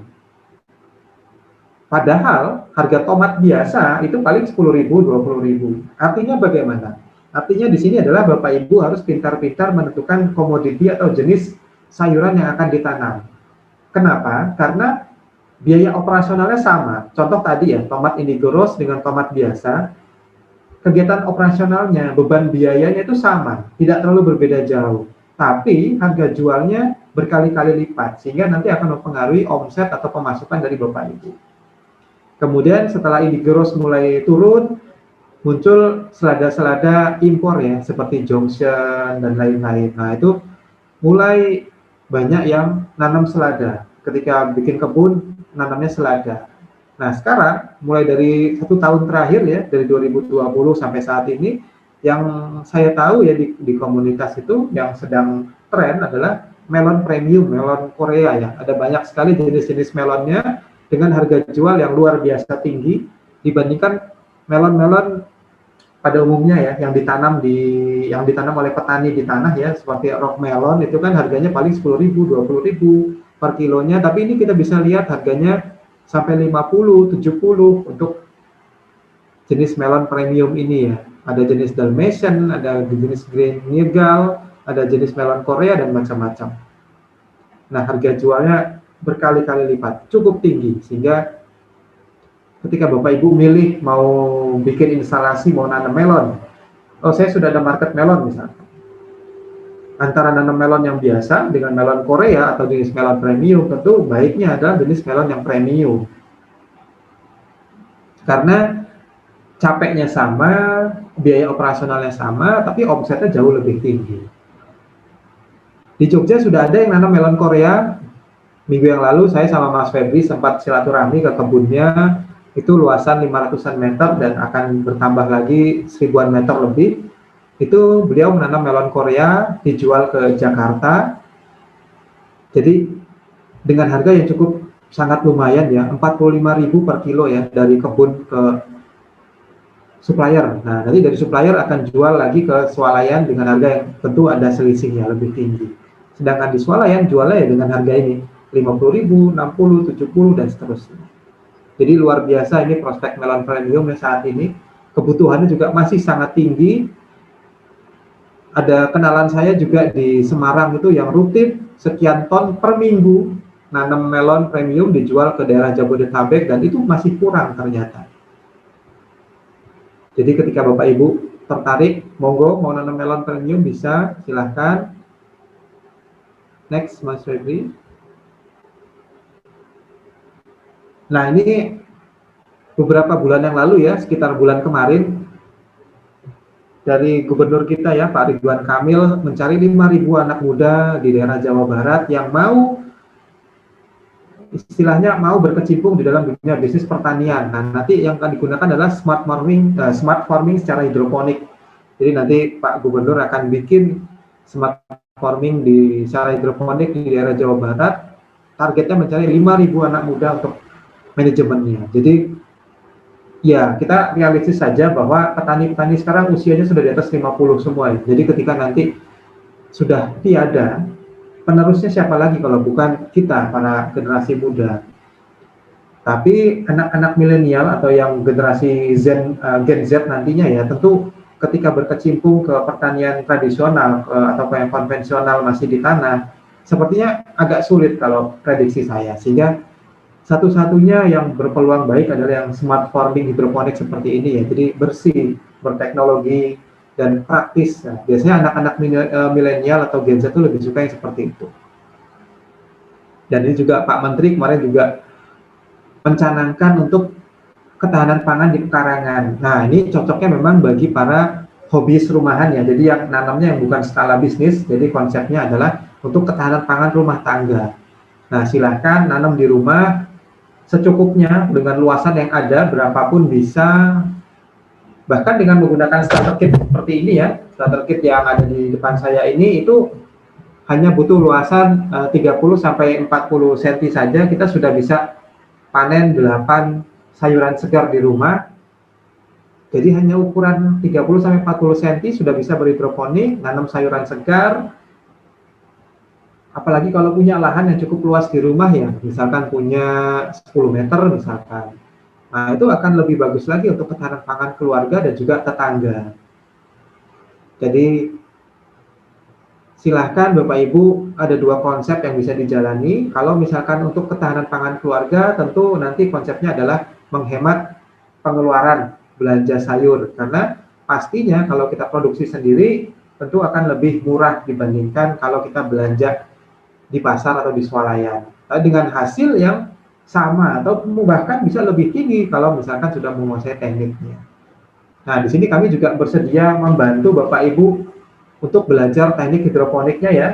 Padahal harga tomat biasa itu paling 10.000, 20.000. Artinya bagaimana? Artinya di sini adalah Bapak Ibu harus pintar-pintar menentukan komoditi atau jenis sayuran yang akan ditanam. Kenapa? Karena biaya operasionalnya sama. Contoh tadi ya, tomat indigo rose dengan tomat biasa, kegiatan operasionalnya, beban biayanya itu sama, tidak terlalu berbeda jauh. Tapi harga jualnya berkali-kali lipat, sehingga nanti akan mempengaruhi omset atau pemasukan dari Bapak Ibu. Kemudian setelah indigo rose mulai turun, muncul selada-selada impor ya, seperti Johnson dan lain-lain. Nah, itu mulai banyak yang nanam selada. Ketika bikin kebun, nanamnya selada. Nah, sekarang mulai dari 1 tahun terakhir ya, dari 2020 sampai saat ini, yang saya tahu ya di komunitas itu yang sedang tren adalah melon premium, melon Korea ya. Ada banyak sekali jenis-jenis melonnya dengan harga jual yang luar biasa tinggi dibandingkan melon-melon pada umumnya ya yang ditanam oleh petani di tanah ya, seperti rock melon itu kan harganya paling 10.000, 20.000. per kilonya, tapi ini kita bisa lihat harganya sampai 50, 70 untuk jenis melon premium ini ya. Ada jenis Dalmatian, ada jenis Green Nigal, ada jenis melon Korea dan macam-macam. Nah, harga jualnya berkali-kali lipat, cukup tinggi, sehingga ketika Bapak Ibu milih mau bikin instalasi, mau nanam melon, oh saya sudah ada market melon misalnya. Antara nanam melon yang biasa dengan melon Korea atau jenis melon premium, tentu baiknya adalah jenis melon yang premium. Karena capeknya sama, biaya operasionalnya sama, tapi omsetnya jauh lebih tinggi. Di Jogja sudah ada yang nanam melon Korea. Minggu yang lalu saya sama Mas Febri sempat silaturahmi ke kebunnya, itu luasan 500-an meter dan akan bertambah lagi 1000-an meter lebih. Itu beliau menanam melon Korea, dijual ke Jakarta. Jadi dengan harga yang cukup sangat lumayan ya, 45.000 per kilo ya, dari kebun ke supplier. Nah, nanti dari supplier akan jual lagi ke swalayan dengan harga yang tentu ada selisihnya lebih tinggi. Sedangkan di swalayan jualnya ya dengan harga ini, 50.000, 60, 70 dan seterusnya. Jadi luar biasa ini prospek melon premium saat ini. Kebutuhannya juga masih sangat tinggi. Ada kenalan saya juga di Semarang itu yang rutin sekian ton per minggu nanam melon premium dijual ke daerah Jabodetabek dan itu masih kurang ternyata. Jadi ketika Bapak Ibu tertarik, monggo mau nanam melon premium bisa, silahkan. Next, Mas Febri. Nah ini beberapa bulan yang lalu ya, sekitar bulan kemarin, dari gubernur kita ya, Pak Ridwan Kamil, mencari 5.000 anak muda di daerah Jawa Barat yang mau, istilahnya mau berkecimpung di dalam dunia bisnis pertanian. Nah, nanti yang akan digunakan adalah smart farming secara hidroponik. Jadi nanti Pak Gubernur akan bikin smart farming secara hidroponik di daerah Jawa Barat. Targetnya mencari 5.000 anak muda untuk manajemennya. Jadi ya, kita realistis saja bahwa petani-petani sekarang usianya sudah di atas 50 semua. Jadi ketika nanti sudah tiada, penerusnya siapa lagi kalau bukan kita, para generasi muda. Tapi anak-anak milenial atau yang generasi Gen Z nantinya ya, tentu ketika berkecimpung ke pertanian tradisional atau yang konvensional masih di tanah, sepertinya agak sulit kalau prediksi saya. Sehingga satu-satunya yang berpeluang baik adalah yang smart farming hidroponik seperti ini ya. Jadi bersih, berteknologi, dan praktis. Nah, biasanya anak-anak milenial atau Gen Z itu lebih suka yang seperti itu. Dan ini juga Pak Menteri kemarin juga mencanangkan untuk ketahanan pangan di pekarangan. Nah, ini cocoknya memang bagi para hobis rumahan ya. Jadi yang nanamnya yang bukan skala bisnis, jadi konsepnya adalah untuk ketahanan pangan rumah tangga. Nah, silahkan nanam di rumah secukupnya dengan luasan yang ada, berapapun bisa, bahkan dengan menggunakan starter kit seperti ini ya, starter kit yang ada di depan saya ini itu hanya butuh luasan 30-40 cm saja, kita sudah bisa panen 8 sayuran segar di rumah. Jadi hanya ukuran 30-40 cm sudah bisa berhidroponik, nanam sayuran segar. Apalagi kalau punya lahan yang cukup luas di rumah ya, misalkan punya 10 meter misalkan. Nah, itu akan lebih bagus lagi untuk ketahanan pangan keluarga dan juga tetangga. Jadi, silahkan Bapak Ibu, ada dua konsep yang bisa dijalani. Kalau misalkan untuk ketahanan pangan keluarga, tentu nanti konsepnya adalah menghemat pengeluaran belanja sayur. Karena pastinya kalau kita produksi sendiri, tentu akan lebih murah dibandingkan kalau kita belanja di pasar atau di swalayan, dengan hasil yang sama atau bahkan bisa lebih tinggi kalau misalkan sudah menguasai tekniknya. Nah, di sini kami juga bersedia membantu Bapak Ibu untuk belajar teknik hidroponiknya ya.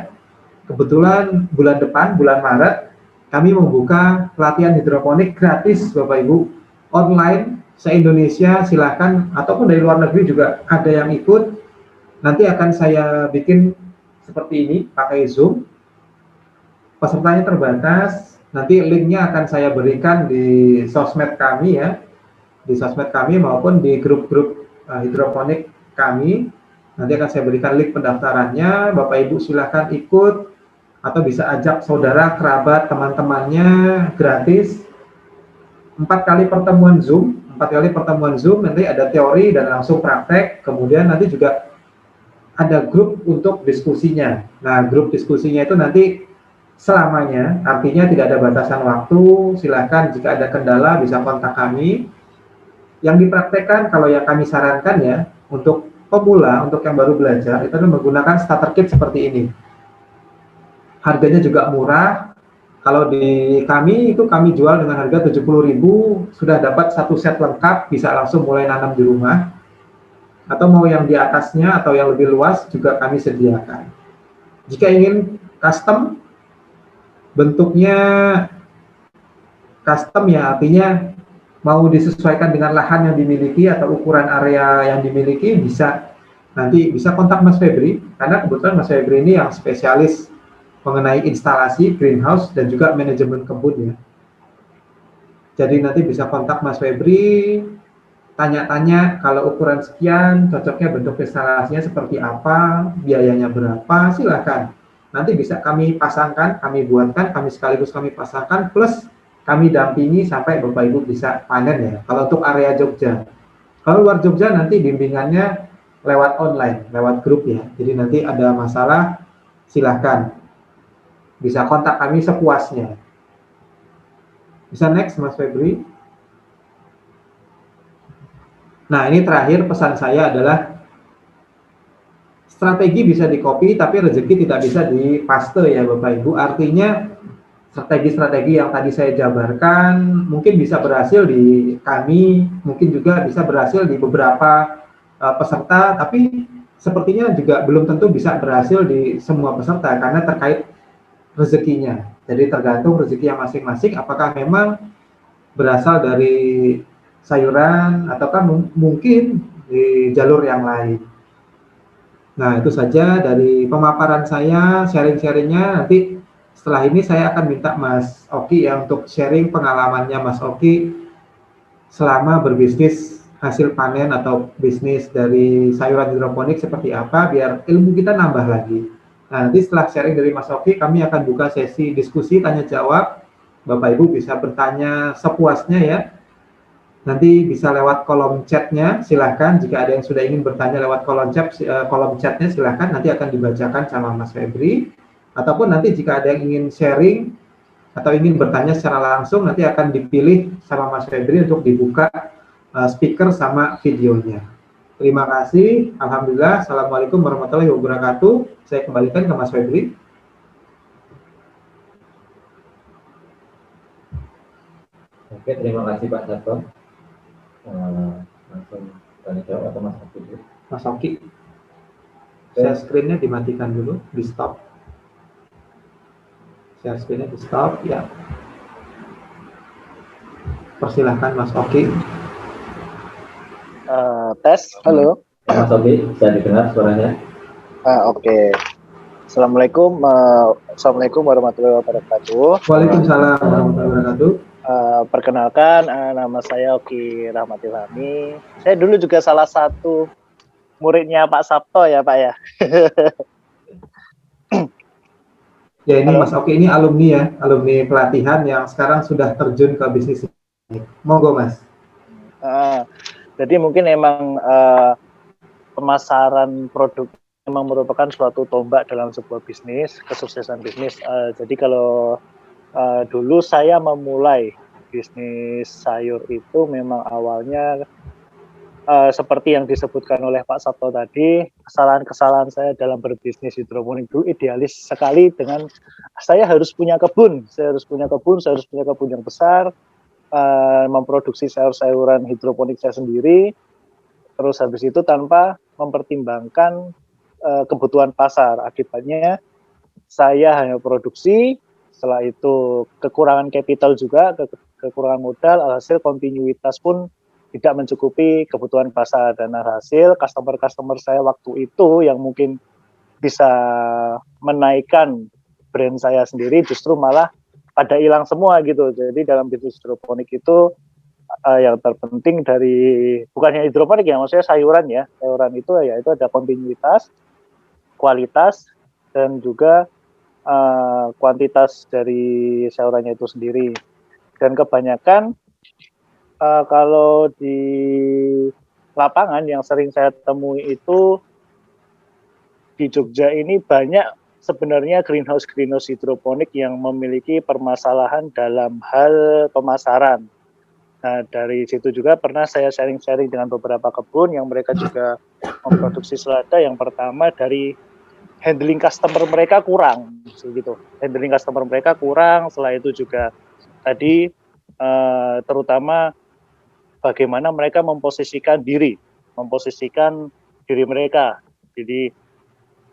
Kebetulan bulan depan, bulan Maret, kami membuka pelatihan hidroponik gratis Bapak Ibu, online se-Indonesia, silahkan, ataupun dari luar negeri juga ada yang ikut. Nanti akan saya bikin seperti ini, pakai Zoom. Pesertanya terbatas, nanti linknya akan saya berikan di sosmed kami ya, di sosmed kami maupun di grup-grup hidroponik kami. Nanti akan saya berikan link pendaftarannya, Bapak Ibu silahkan ikut. atau bisa ajak saudara, kerabat, teman-temannya gratis. 4 kali pertemuan Zoom, nanti ada teori dan langsung praktek, kemudian nanti juga ada grup untuk diskusinya. Nah, grup diskusinya itu nanti selamanya, artinya tidak ada batasan waktu, silakan jika ada kendala bisa kontak kami. Yang dipraktekkan kalau yang kami sarankan ya, untuk pemula, untuk yang baru belajar, itu menggunakan starter kit seperti ini. Harganya juga murah. Kalau di kami itu kami jual dengan harga 70.000, sudah dapat satu set lengkap, bisa langsung mulai nanam di rumah. Atau mau yang di atasnya atau yang lebih luas juga kami sediakan. Jika ingin custom, bentuknya custom ya artinya mau disesuaikan dengan lahan yang dimiliki atau ukuran area yang dimiliki, bisa nanti bisa kontak Mas Febri, karena kebetulan Mas Febri ini yang spesialis mengenai instalasi greenhouse dan juga manajemen kebun ya. Jadi nanti bisa kontak Mas Febri, tanya-tanya kalau ukuran sekian, cocoknya bentuk instalasinya seperti apa, biayanya berapa, silakan. Nanti bisa kami pasangkan, kami buatkan, kami sekaligus kami pasangkan, plus kami dampingi sampai Bapak Ibu bisa panen ya. Kalau untuk area Jogja. Kalau luar Jogja nanti bimbingannya lewat online, lewat grup ya. Jadi nanti ada masalah, silakan. Bisa kontak kami sepuasnya. Bisa next Mas Febri. Nah, ini terakhir pesan saya adalah strategi bisa di-copy, tapi rezeki tidak bisa dipaste ya Bapak Ibu. Artinya strategi-strategi yang tadi saya jabarkan mungkin bisa berhasil di kami, mungkin juga bisa berhasil di beberapa peserta, tapi sepertinya juga belum tentu bisa berhasil di semua peserta karena terkait rezekinya. Jadi tergantung rezeki yang masing-masing, apakah memang berasal dari sayuran ataukah mungkin di jalur yang lain. Nah, itu saja dari pemaparan saya, sharing-sharingnya. Nanti setelah ini saya akan minta Mas Oki ya untuk sharing pengalamannya Mas Oki selama berbisnis hasil panen atau bisnis dari sayuran hidroponik seperti apa, biar ilmu kita nambah lagi. Nah, nanti setelah sharing dari Mas Oki, kami akan buka sesi diskusi tanya jawab. Bapak Ibu bisa bertanya sepuasnya ya. Nanti bisa lewat kolom chatnya, silahkan. Jika ada yang sudah ingin bertanya lewat kolom chatnya, silahkan. Nanti akan dibacakan sama Mas Febri. Ataupun nanti jika ada yang ingin sharing atau ingin bertanya secara langsung, nanti akan dipilih sama Mas Febri untuk dibuka speaker sama videonya. Terima kasih. Alhamdulillah. Assalamualaikum warahmatullahi wabarakatuh. Saya kembalikan ke Mas Febri. Oke, terima kasih Pak Sabto. Langsung tanya jawab atau Mas Oki dulu? Mas Oki. Share screen-nya dimatikan dulu, di stop. Share screen-nya di stop, ya. Persilahkan Mas Oki. Tes, halo. Mas Oki, bisa didengar suaranya? Oke. Assalamualaikum warahmatullahi wabarakatuh. Waalaikumsalam warahmatullahi wabarakatuh. Perkenalkan, nama saya Oki Rahmat Ilhami. Saya dulu juga salah satu muridnya Pak Sabto ya Pak ya. Ya ini Halo. Mas Oki ini alumni ya, alumni pelatihan yang sekarang sudah terjun ke bisnis ini. Monggo Mas. Jadi mungkin emang pemasaran produk memang merupakan suatu tombak dalam sebuah bisnis, kesuksesan bisnis. Jadi kalau dulu saya memulai bisnis sayur itu memang awalnya seperti yang disebutkan oleh Pak Sabto tadi, kesalahan-kesalahan saya dalam berbisnis hidroponik dulu idealis sekali dengan saya harus punya kebun yang besar, memproduksi sayur-sayuran hidroponik saya sendiri, terus habis itu tanpa mempertimbangkan kebutuhan pasar. Akibatnya saya hanya produksi, setelah itu kekurangan capital juga, kekurangan modal, hasil kontinuitas pun tidak mencukupi kebutuhan pasar, dan hasil customer saya waktu itu yang mungkin bisa menaikkan brand saya sendiri justru malah pada hilang semua gitu. Jadi dalam bisnis hidroponik itu yang terpenting dari bukannya hidroponik ya, maksudnya sayuran itu ya itu ada kontinuitas, kualitas, dan juga kuantitas dari sayurannya itu sendiri. Dan kebanyakan kalau di lapangan yang sering saya temui itu di Jogja ini banyak sebenarnya greenhouse hidroponik yang memiliki permasalahan dalam hal pemasaran. Nah, dari situ juga pernah saya sharing-sharing dengan beberapa kebun yang mereka juga memproduksi selada. Yang pertama dari handling customer mereka kurang, gitu. Handling customer mereka kurang. Setelah itu juga tadi terutama bagaimana mereka memposisikan diri mereka. Jadi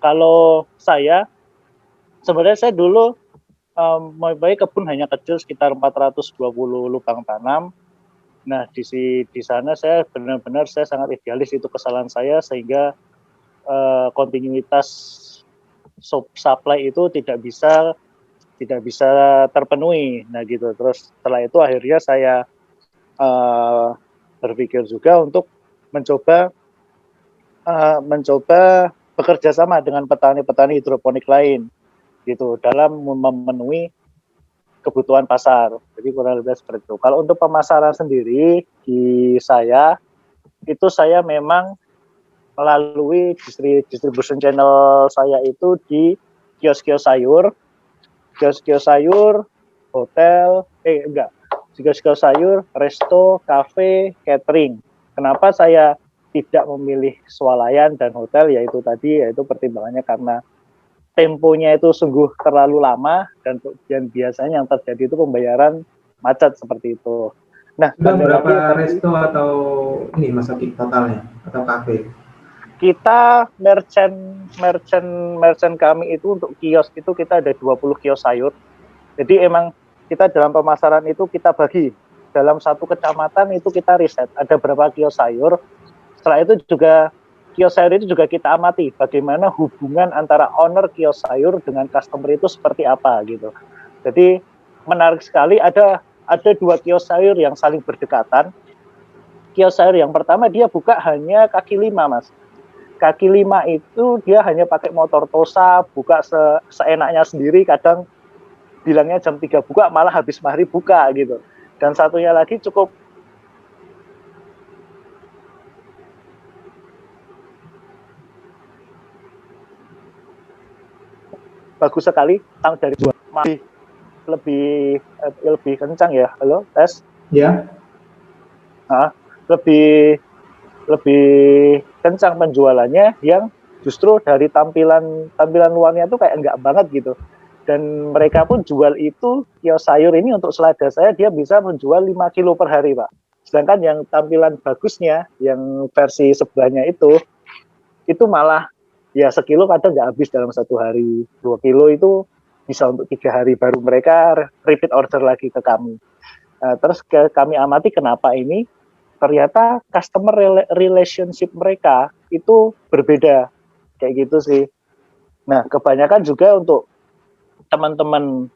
kalau sebenarnya saya dulu mempunyai kebun hanya kecil sekitar 420 lubang tanam. Nah di sana saya benar-benar sangat idealis, itu kesalahan saya sehingga kontinuitas supply itu tidak bisa terpenuhi. Nah gitu. Terus setelah itu akhirnya saya berpikir juga untuk mencoba bekerja sama dengan petani-petani hidroponik lain gitu dalam memenuhi kebutuhan pasar. Jadi kurang lebih seperti itu. Kalau untuk pemasaran sendiri di saya memang melalui distribution channel saya itu di kios-kios sayur, hotel, kios-kios sayur, resto, kafe, catering. Kenapa saya tidak memilih swalayan dan hotel? Yaitu pertimbangannya karena temponya itu sungguh terlalu lama dan biasanya yang terjadi itu pembayaran macet seperti itu. Nah, sudah berapa resto atau ini Mas Oki totalnya atau kafe? Kita merchant kami itu untuk kios itu kita ada 20 kios sayur. Jadi emang kita dalam pemasaran itu kita bagi dalam satu kecamatan itu kita riset ada berapa kios sayur. Setelah itu juga kios sayur itu juga kita amati bagaimana hubungan antara owner kios sayur dengan customer itu seperti apa gitu. Jadi menarik sekali, ada 2 kios sayur yang saling berdekatan. Kios sayur yang pertama dia buka hanya kaki 5, Mas. Kaki 5 itu dia hanya pakai motor Tosa, buka seenaknya sendiri, kadang bilangnya jam 3 buka, malah habis maghrib buka gitu. Dan satunya lagi cukup bagus sekali, dari dua masih lebih kencang ya. Halo, tes? Ya. Nah, lebih kencang penjualannya, yang justru dari tampilan luarnya tuh kayak enggak banget gitu. Dan mereka pun jual itu kios sayur ini untuk selada saya dia bisa menjual 5 kilo per hari, Pak. Sedangkan yang tampilan bagusnya yang versi sebelahnya itu malah ya sekilo kadang nggak habis dalam 1 hari. 2 kilo itu bisa untuk 3 hari, baru mereka repeat order lagi ke kami. Terus kami amati kenapa ini, ternyata customer relationship mereka itu berbeda kayak gitu sih. Nah kebanyakan juga untuk teman-teman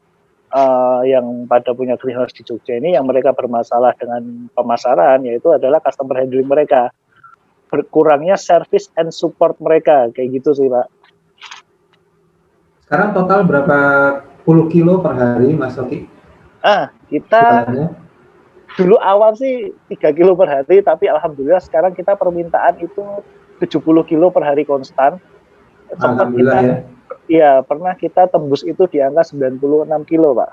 yang pada punya greenhouse di Jogja ini yang mereka bermasalah dengan pemasaran, yaitu adalah customer handling mereka, berkurangnya service and support mereka kayak gitu sih, Pak. Sekarang total berapa puluh kilo per hari, Mas Oki? Kita dulu awal sih 3 kilo per hari, tapi alhamdulillah sekarang kita permintaan itu 70 kilo per hari konstan. Alhamdulillah kita, ya pernah kita tembus itu di angka 96 kilo, Pak.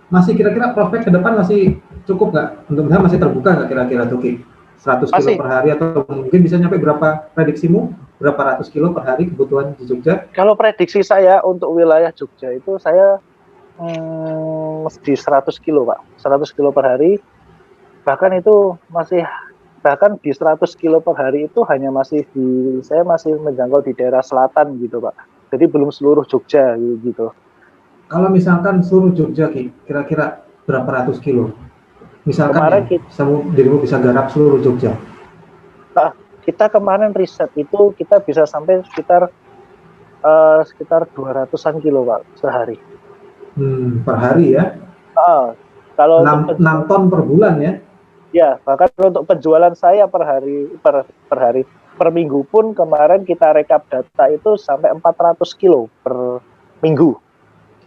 Masih kira-kira prospek ke depan masih cukup nggak? Untuk masih terbuka nggak kira-kira tuh, Ki? 100 kilo per hari atau mungkin bisa nyampe berapa prediksimu? Berapa ratus kilo per hari kebutuhan di Jogja? Kalau prediksi saya untuk wilayah Jogja itu saya di 100 kilo, Pak. 100 kilo per hari. Bahkan di 100 kilo per hari itu hanya saya masih menjangkau di daerah selatan gitu, Pak. Jadi belum seluruh Jogja gitu. Kalau misalkan seluruh Jogja, kira-kira berapa ratus kilo? Misalkan dirimu bisa garap seluruh Jogja. Kita kemarin riset itu kita bisa sampai sekitar 200-an kilo, Pak, sehari. Per hari ya? Kalau 6 ton per bulan ya? Ya, bahkan untuk penjualan saya per hari, per minggu pun kemarin kita rekap data itu sampai 400 kilo per minggu.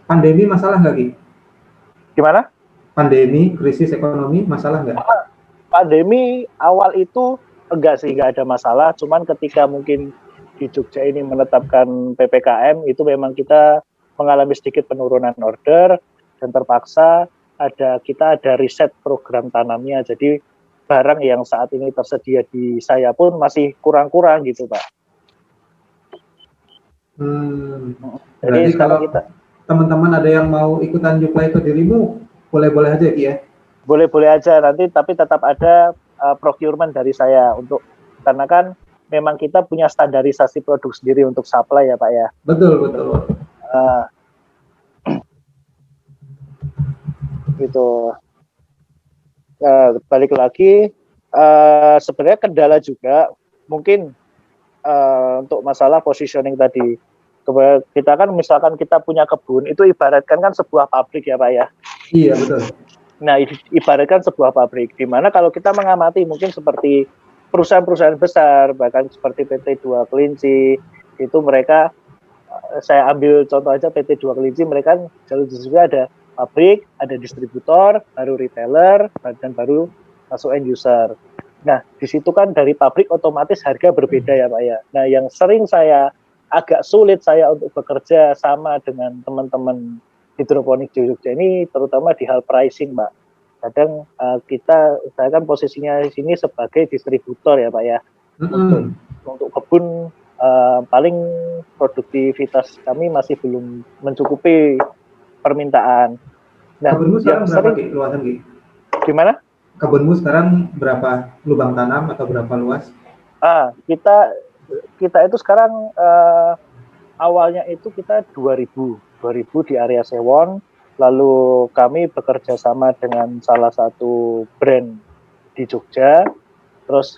Pandemi masalah nggak, Ki? Gimana? Pandemi, krisis ekonomi, masalah nggak? Pandemi awal itu enggak sih, enggak ada masalah. Cuman ketika mungkin di Jogja ini menetapkan PPKM, itu memang kita mengalami sedikit penurunan order dan terpaksa kita ada riset program tanamnya. Jadi barang yang saat ini tersedia di saya pun masih kurang-kurang gitu, Pak. Berarti Jadi kalau kita teman-teman ada yang mau ikutan Juplay ke dirimu, boleh-boleh aja, Ki, ya? boleh-boleh aja nanti, tapi tetap ada procurement dari saya karena kan memang kita punya standarisasi produk sendiri untuk supply ya, Pak ya. Betul. Gitu. Balik lagi, sebenarnya kendala juga mungkin untuk masalah positioning tadi. Kita kan misalkan kita punya kebun, itu ibaratkan kan sebuah pabrik ya, Pak ya. Iya, betul. Nah, ibaratkan sebuah pabrik, di mana kalau kita mengamati mungkin seperti perusahaan-perusahaan besar, bahkan seperti PT Dua Kelinci, itu mereka, saya ambil contoh aja PT Dua Kelinci, mereka juga ada pabrik, ada distributor, baru retailer, dan baru masuk end user. Nah, di situ kan dari pabrik otomatis harga berbeda ya, Pak ya. Nah, yang sering agak sulit saya untuk bekerja sama dengan teman-teman hidroponik di Jogja ini, terutama di hal pricing, Pak. Kadang saya kan posisinya di sini sebagai distributor ya, Pak ya. Untuk kebun paling produktivitas kami masih belum mencukupi permintaan. Nah, kebunmu sekarang berapa, Ki, luasan, Ki? Gimana? Kebunmu sekarang berapa lubang tanam atau berapa luas? Kita itu sekarang awalnya itu kita 2000 di area Sewon, lalu kami bekerja sama dengan salah satu brand di Jogja, terus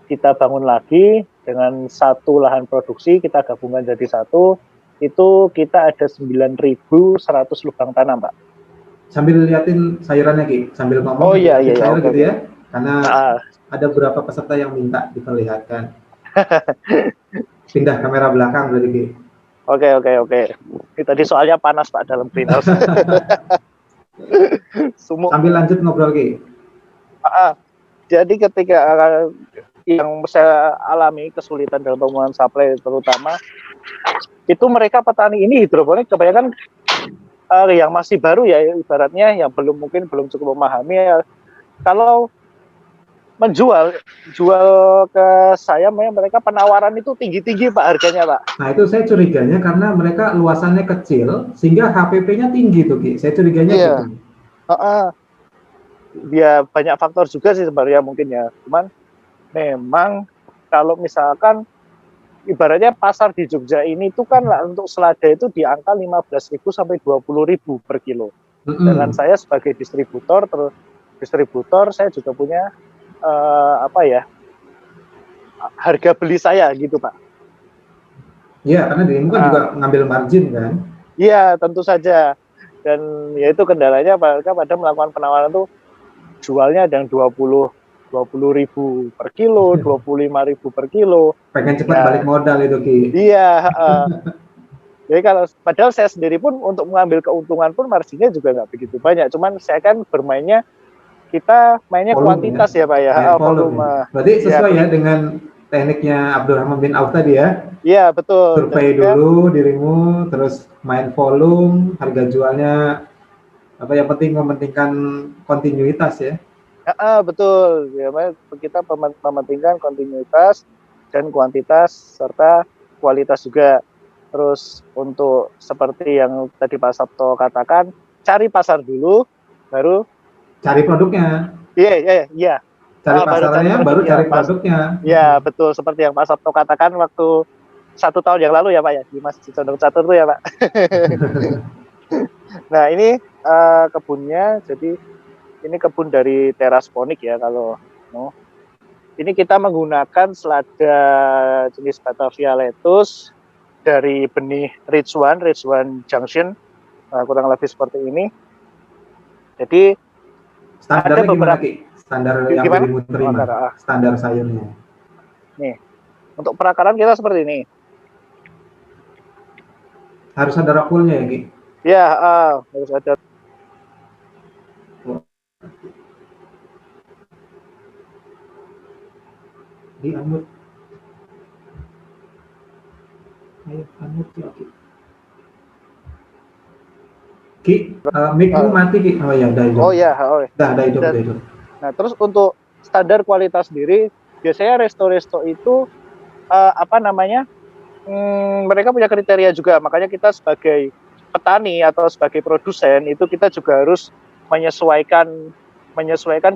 kita bangun lagi dengan satu lahan produksi, kita gabungkan jadi satu, itu kita ada 9.100 lubang tanam, Pak. Sambil liatin sayurannya, Ki, sambil ngomong. Oh iya, sayur okay. Gitu ya, karena ada beberapa peserta yang minta diperlihatkan. Pindah kamera belakang berarti, Ki. Oke. Ini tadi soalnya panas, Pak, dalam greenhouse. Sambil lanjut ngobrol, Ki. Jadi ketika yang saya alami kesulitan dalam pembangunan supply, terutama itu mereka petani ini hidroponik kebanyakan yang masih baru ya, ibaratnya yang mungkin belum cukup memahami ya. Kalau jual ke saya, mereka penawaran itu tinggi Pak, harganya, Pak. Nah, itu saya curiganya karena mereka luasannya kecil sehingga HPP-nya tinggi tuh, Ki. Saya curiganya gitu. Ya banyak faktor juga sih sebenarnya mungkin ya. Cuman memang kalau misalkan ibaratnya pasar di Jogja ini tuh kan untuk selada itu di angka 15.000 sampai 20.000 per kilo. Dengan saya sebagai distributor saya juga punya harga beli saya gitu, Pak. Iya, karena dirimu kan juga ngambil margin kan? Iya, tentu saja. Dan ya itu kendalanya mereka pada melakukan penawaran tuh jualnya ada yang 20.000 per kilo, 25.000 per kilo. Pengen cepat balik modal itu, Ki. Iya. Jadi padahal saya sendiri pun untuk mengambil keuntungan pun marginnya juga nggak begitu banyak. Cuman saya kan kita mainnya volume, kuantitas ya Pak ya. Volume. Berarti sesuai ya dengan tekniknya Abdurrahman bin Auf tadi ya? Iya, betul. Survei dulu dirimu, terus main volume, harga jualnya yang penting mementingkan kontinuitas ya? Betul. Ya, kita mementingkan kontinuitas dan kuantitas serta kualitas juga. Terus untuk seperti yang tadi Pak Sabto katakan, cari pasar dulu, baru cari produknya. Iya. Cari pasarnya, baru cari produknya. Iya, betul. Seperti yang Pak Sabto katakan waktu 1 tahun yang lalu ya, Pak ya, di Masjid Condong Catur itu ya, Pak. Nah, ini kebunnya, jadi ini kebun dari terasponik ya kalau ini kita menggunakan selada jenis Batavia lettuce dari benih Ridgewan Junction, kurang lebih seperti ini. Jadi standarnya ada beberapa standar yang dirimu terima, standar sayurnya. Nih, untuk perakaran kita seperti ini. Harus ada rakulnya ya, Ki? Ya, harus ada. Di unmute. Ayo unmute ya, Ki. Ki, mic-mu mati Ki. Oh ya, udah hidup. Oh ya, Udah hidup, udah hidup. Nah, terus untuk standar kualitas sendiri, biasanya resto-resto itu apa namanya? Mereka punya kriteria juga. Makanya kita sebagai petani atau sebagai produsen itu kita juga harus menyesuaikan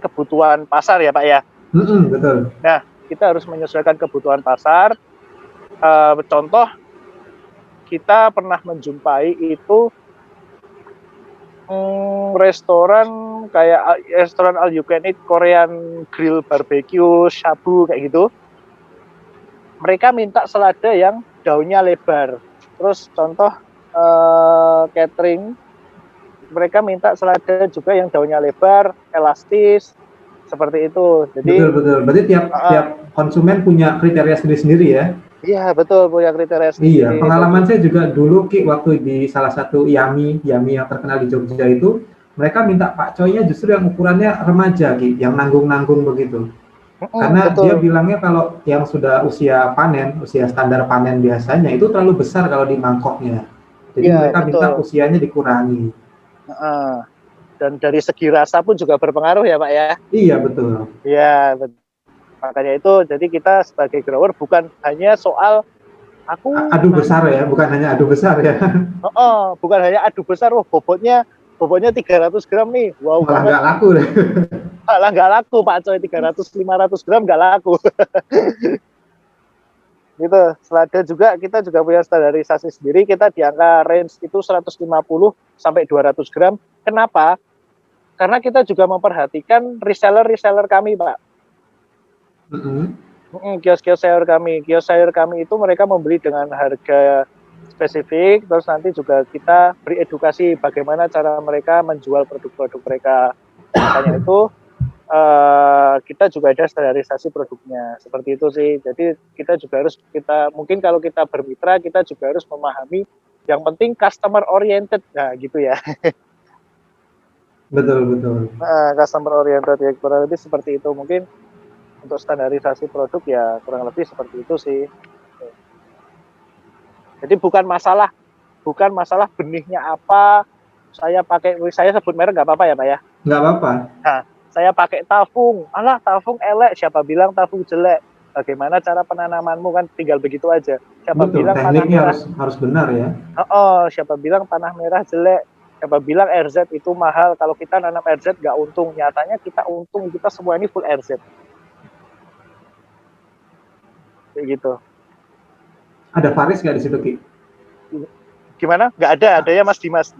kebutuhan pasar ya Pak ya. Betul. Nah, kita harus menyesuaikan kebutuhan pasar. Contoh, kita pernah menjumpai itu restoran kayak restoran all you can eat Korean grill barbecue shabu kayak gitu. Mereka minta selada yang daunnya lebar. Terus contoh catering, mereka minta selada juga yang daunnya lebar, elastis, seperti itu. Jadi betul. Berarti tiap konsumen punya kriteria sendiri-sendiri ya? Iya betul, punya kriteria sendiri. Iya, pengalaman saya juga dulu Ki, waktu di salah satu Yami yang terkenal di Jogja itu, mereka minta pakcoynya justru yang ukurannya remaja Ki, yang nanggung-nanggung begitu. Karena betul. dia bilangnya kalau yang sudah usia standar panen biasanya itu terlalu besar kalau di mangkoknya. Jadi mereka minta usianya dikurangi. Dan dari segi rasa pun juga berpengaruh ya Pak ya? Iya betul. Iya betul. Makanya itu, jadi kita sebagai grower bukan hanya soal adu besar ya, bukan hanya adu besar ya. Bukan hanya adu besar, bobotnya 300 gram nih, wow malah nggak laku deh. Malah nggak laku Pak Coy, 300-500 gram nggak laku. Gitu. Selada juga kita juga punya standarisasi sendiri, kita di angka range itu 150 sampai 200 gram. Kenapa? Karena kita juga memperhatikan reseller kami Pak. Kios-kios sayur kami itu mereka membeli dengan harga spesifik, terus nanti juga kita beri edukasi bagaimana cara mereka menjual produk-produk mereka. Makanya itu kita juga ada standarisasi produknya, seperti itu sih. Jadi kita juga harus, mungkin kalau kita bermitra, kita juga harus memahami yang penting customer oriented, nah gitu ya. Betul. Customer oriented ya, kurang lebih seperti itu. Mungkin untuk standarisasi produk ya kurang lebih seperti itu sih. Jadi bukan masalah benihnya apa, saya sebut merek nggak apa-apa ya Pak ya? Nggak apa-apa. Nah, saya pakai tafung, tafung elek, siapa bilang tafung jelek? Bagaimana cara penanamanmu, kan tinggal begitu aja. Siapa betul, bilang tekniknya harus benar ya. Siapa bilang tanah merah jelek? Siapa bilang RZ itu mahal? Kalau kita nanam RZ nggak untung, nyatanya kita untung, kita semua ini full RZ. Gitu. Ada Faris nggak di situ Ki? Gimana? Nggak ada, adanya Mas Dimas.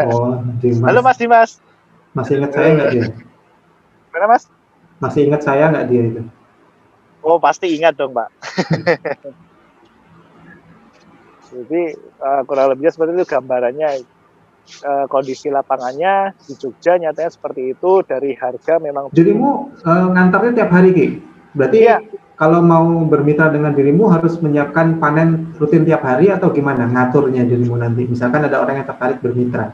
Oh, Dimas. Halo Mas Dimas. Masih ingat saya nggak dia? Gimana Mas? Masih ingat saya nggak dia itu? Oh pasti ingat dong Pak. Jadi kurang lebihnya seperti itu gambarannya. Kondisi lapangannya di Jogja nyatanya seperti itu. Dari harga memang. Dirimu ngantarnya tiap hari Ki? Berarti iya. Kalau mau bermitra dengan dirimu harus menyiapkan panen rutin tiap hari atau gimana ngaturnya dirimu nanti? Misalkan ada orang yang tertarik bermitra.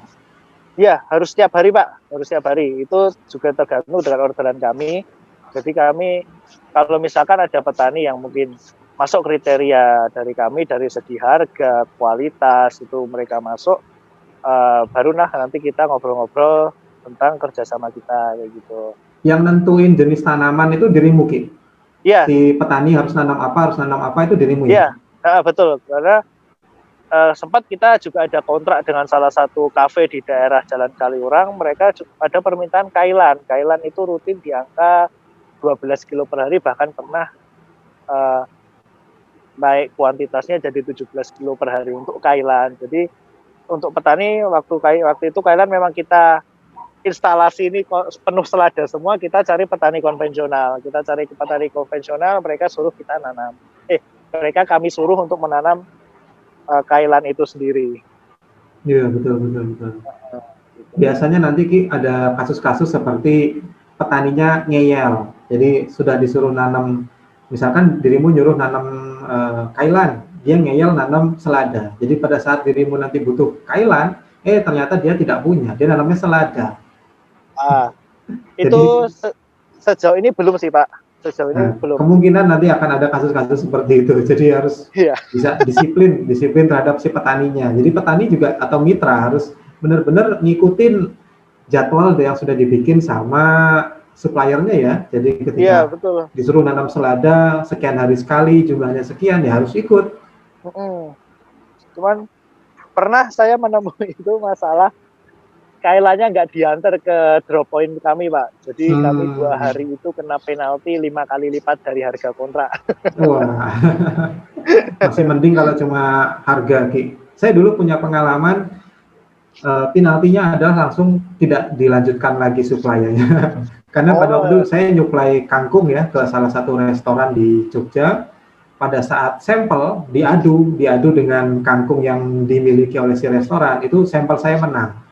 Iya, harus setiap hari Pak, harus setiap hari. Itu juga tergantung dengan orderan kami. Jadi kami, kalau misalkan ada petani yang mungkin masuk kriteria dari kami dari segi harga, kualitas itu mereka masuk, baru nanti kita ngobrol-ngobrol tentang kerjasama kita kayak gitu. Yang nentuin jenis tanaman itu dirimu Ki? Iya. Si petani harus nanam apa itu dirimu ya? Iya, betul. Karena sempat kita juga ada kontrak dengan salah satu kafe di daerah Jalan Kaliurang, mereka ada permintaan kailan. Kailan itu rutin di angka 12 kilo per hari, bahkan pernah naik kuantitasnya jadi 17 kilo per hari untuk kailan. Jadi untuk petani waktu itu kailan memang kita instalasi ini penuh selada semua, kita cari petani konvensional. Kita cari petani konvensional, mereka suruh kita nanam. Kami suruh untuk menanam kailan itu sendiri. Iya, betul. Biasanya nanti Ki ada kasus-kasus seperti petaninya ngeyel. Jadi sudah disuruh nanam, misalkan dirimu nyuruh nanam kailan, dia ngeyel nanam selada. Jadi pada saat dirimu nanti butuh kailan, ternyata dia tidak punya, dia nanamnya selada. Ah, itu Jadi sejauh ini belum sih Pak, sejauh ini belum. kemungkinan nanti akan ada kasus-kasus seperti itu. Jadi harus Iya, bisa disiplin terhadap si petaninya. Jadi petani juga atau mitra harus benar-benar ngikutin jadwal yang sudah dibikin sama suppliernya ya. Jadi iya ketika betul. disuruh nanam selada sekian hari sekali, jumlahnya sekian, ya harus ikut. Cuman pernah saya menemui itu masalah Kailanya nggak diantar ke drop point kami Pak. Jadi kami 2 hari itu kena penalti 5 kali lipat dari harga kontrak. Wah, masih mending kalau cuma harga, Ki. Saya dulu punya pengalaman, penaltinya adalah langsung tidak dilanjutkan lagi supply-nya. Karena pada waktu itu saya nyuplai kangkung ya ke salah satu restoran di Jogja. Pada saat sampel diadu dengan kangkung yang dimiliki oleh si restoran, itu sampel saya menang.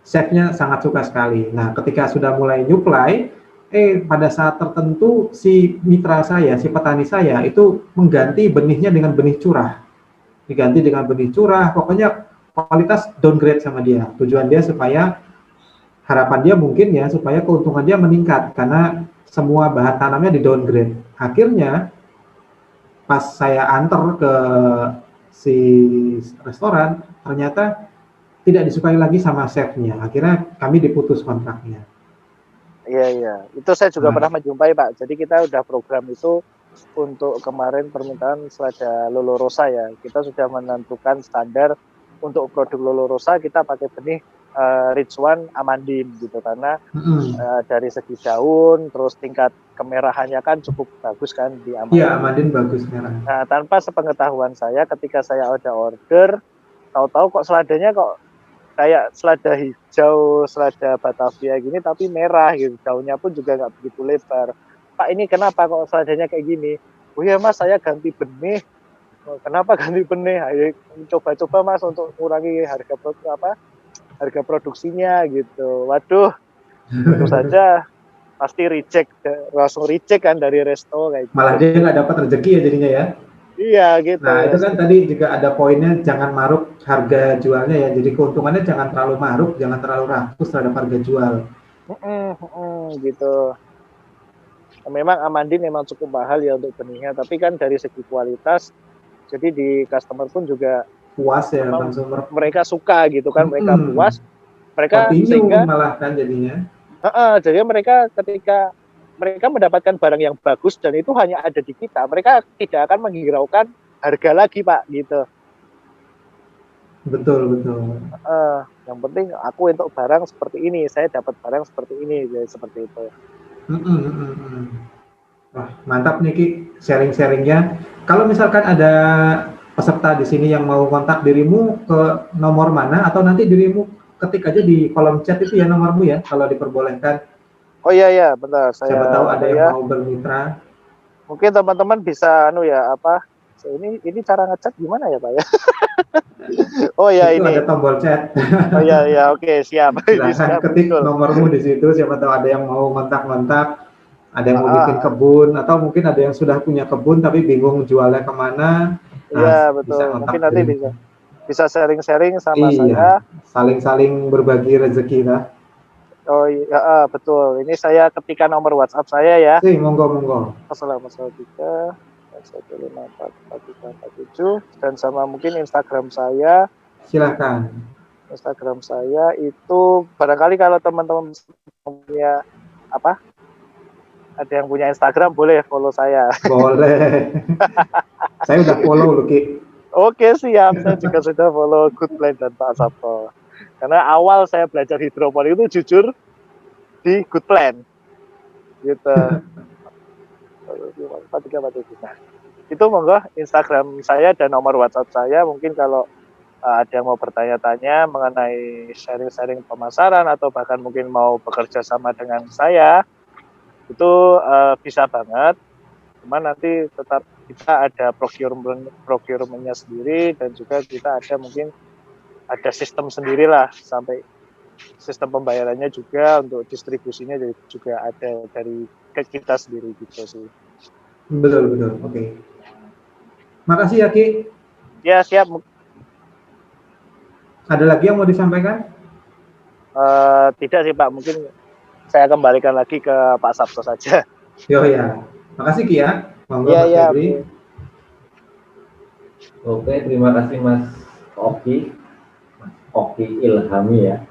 Chefnya sangat suka sekali. Nah, ketika sudah mulai nyuplai, pada saat tertentu si mitra saya, si petani saya itu mengganti benihnya dengan benih curah. Diganti dengan benih curah, pokoknya kualitas downgrade sama dia. Tujuan dia supaya, harapan dia mungkin ya, supaya keuntungan dia meningkat karena semua bahan tanamnya di downgrade. Akhirnya pas saya antar ke si restoran, ternyata tidak disukai lagi sama chefnya. Akhirnya kami diputus kontraknya. Iya. Itu saya juga pernah menjumpai Pak. Jadi kita udah program itu untuk kemarin permintaan selada Lolo Rosa ya. Kita sudah menentukan standar untuk produk Lolo Rosa kita pakai benih Ridwan Amandin gitu karena dari segi daun terus tingkat kemerahannya kan cukup bagus kan di Amandin. Iya, Amandin bagus merah. Nah, tanpa sepengetahuan saya ketika saya ada order, tahu-tahu kok seladanya kok kayak selada hijau, selada Batavia gini tapi merah gitu. Daunnya pun juga nggak begitu lebar. Pak, ini kenapa kok seladanya kayak gini? Oh ya Mas, saya ganti benih. Kenapa ganti benih? Ayo coba-coba Mas untuk mengurangi harga produksinya gitu. Waduh, tentu saja pasti langsung reject kan dari resto kayak gitu. Malah dia nggak dapat rezeki ya jadinya ya. Iya gitu. Nah itu kan tadi juga ada poinnya, jangan maruk harga jualnya ya. Jadi keuntungannya jangan terlalu maruk, jangan terlalu rakus terhadap harga jual. Gitu. Memang Amandin memang cukup mahal ya untuk benihnya, tapi kan dari segi kualitas, jadi di customer pun juga puas ya konsumer. Mereka suka gitu kan, mereka puas, mereka continue sehingga malah kan jadinya. Jadi mereka ketika mereka mendapatkan barang yang bagus dan itu hanya ada di kita, mereka tidak akan menghiraukan harga lagi Pak gitu. Betul. Yang penting aku untuk barang seperti ini, saya dapat barang seperti ini, jadi seperti itu. Wah, mantap nih Ki sharing-sharingnya. Kalau misalkan ada peserta di sini yang mau kontak dirimu, ke nomor mana atau nanti dirimu ketik aja di kolom chat itu ya nomormu ya kalau diperbolehkan. Oh iya, benar. Siapa tahu ada yang mau bermitra. Mungkin teman-teman bisa ini cara ngechat gimana ya Pak ya? Oh ya itu ini. ada tombol chat. Oh iya, oke, siap. Silahkan ketik nomormu di situ, siapa tahu ada yang mau kontak-kontak, ada yang mau bikin kebun, atau mungkin ada yang sudah punya kebun tapi bingung jualnya kemana. Iya betul. Mungkin nanti bisa sharing-sharing sama saya. Saling-saling berbagi rezeki lah. Oh iya, betul. Ini saya ketikkan nomor WhatsApp saya ya. Monggo. 0813 dan sama mungkin Instagram saya. Silakan. Instagram saya itu barangkali kalau teman-teman punya ada yang punya Instagram boleh follow saya. Boleh. Saya udah follow loh Ki. Oke siap, saya juga sudah follow Good Plan dan Pak Sabto. Karena awal saya belajar hidroponik itu jujur di Good Plan, gitu. Nah, itu monggo Instagram saya dan nomor WhatsApp saya. Mungkin kalau ada yang mau bertanya-tanya mengenai sharing-sharing pemasaran atau bahkan mungkin mau bekerja sama dengan saya, itu bisa banget. Cuman nanti tetap kita ada procurement-nya sendiri dan juga kita ada sistem sendirilah sampai sistem pembayarannya juga untuk distribusinya juga ada dari kita sendiri gitu sih. Betul. Oke. Makasih ya Ki. Ya siap. Ada lagi yang mau disampaikan? Tidak sih Pak, mungkin saya kembalikan lagi ke Pak Sabto saja. Yo ya, makasih Ki ya. Monggo Iya, Mas iya, Febri. oke. Oke, terima kasih Mas Oki, Mas Oki Ilhami ya.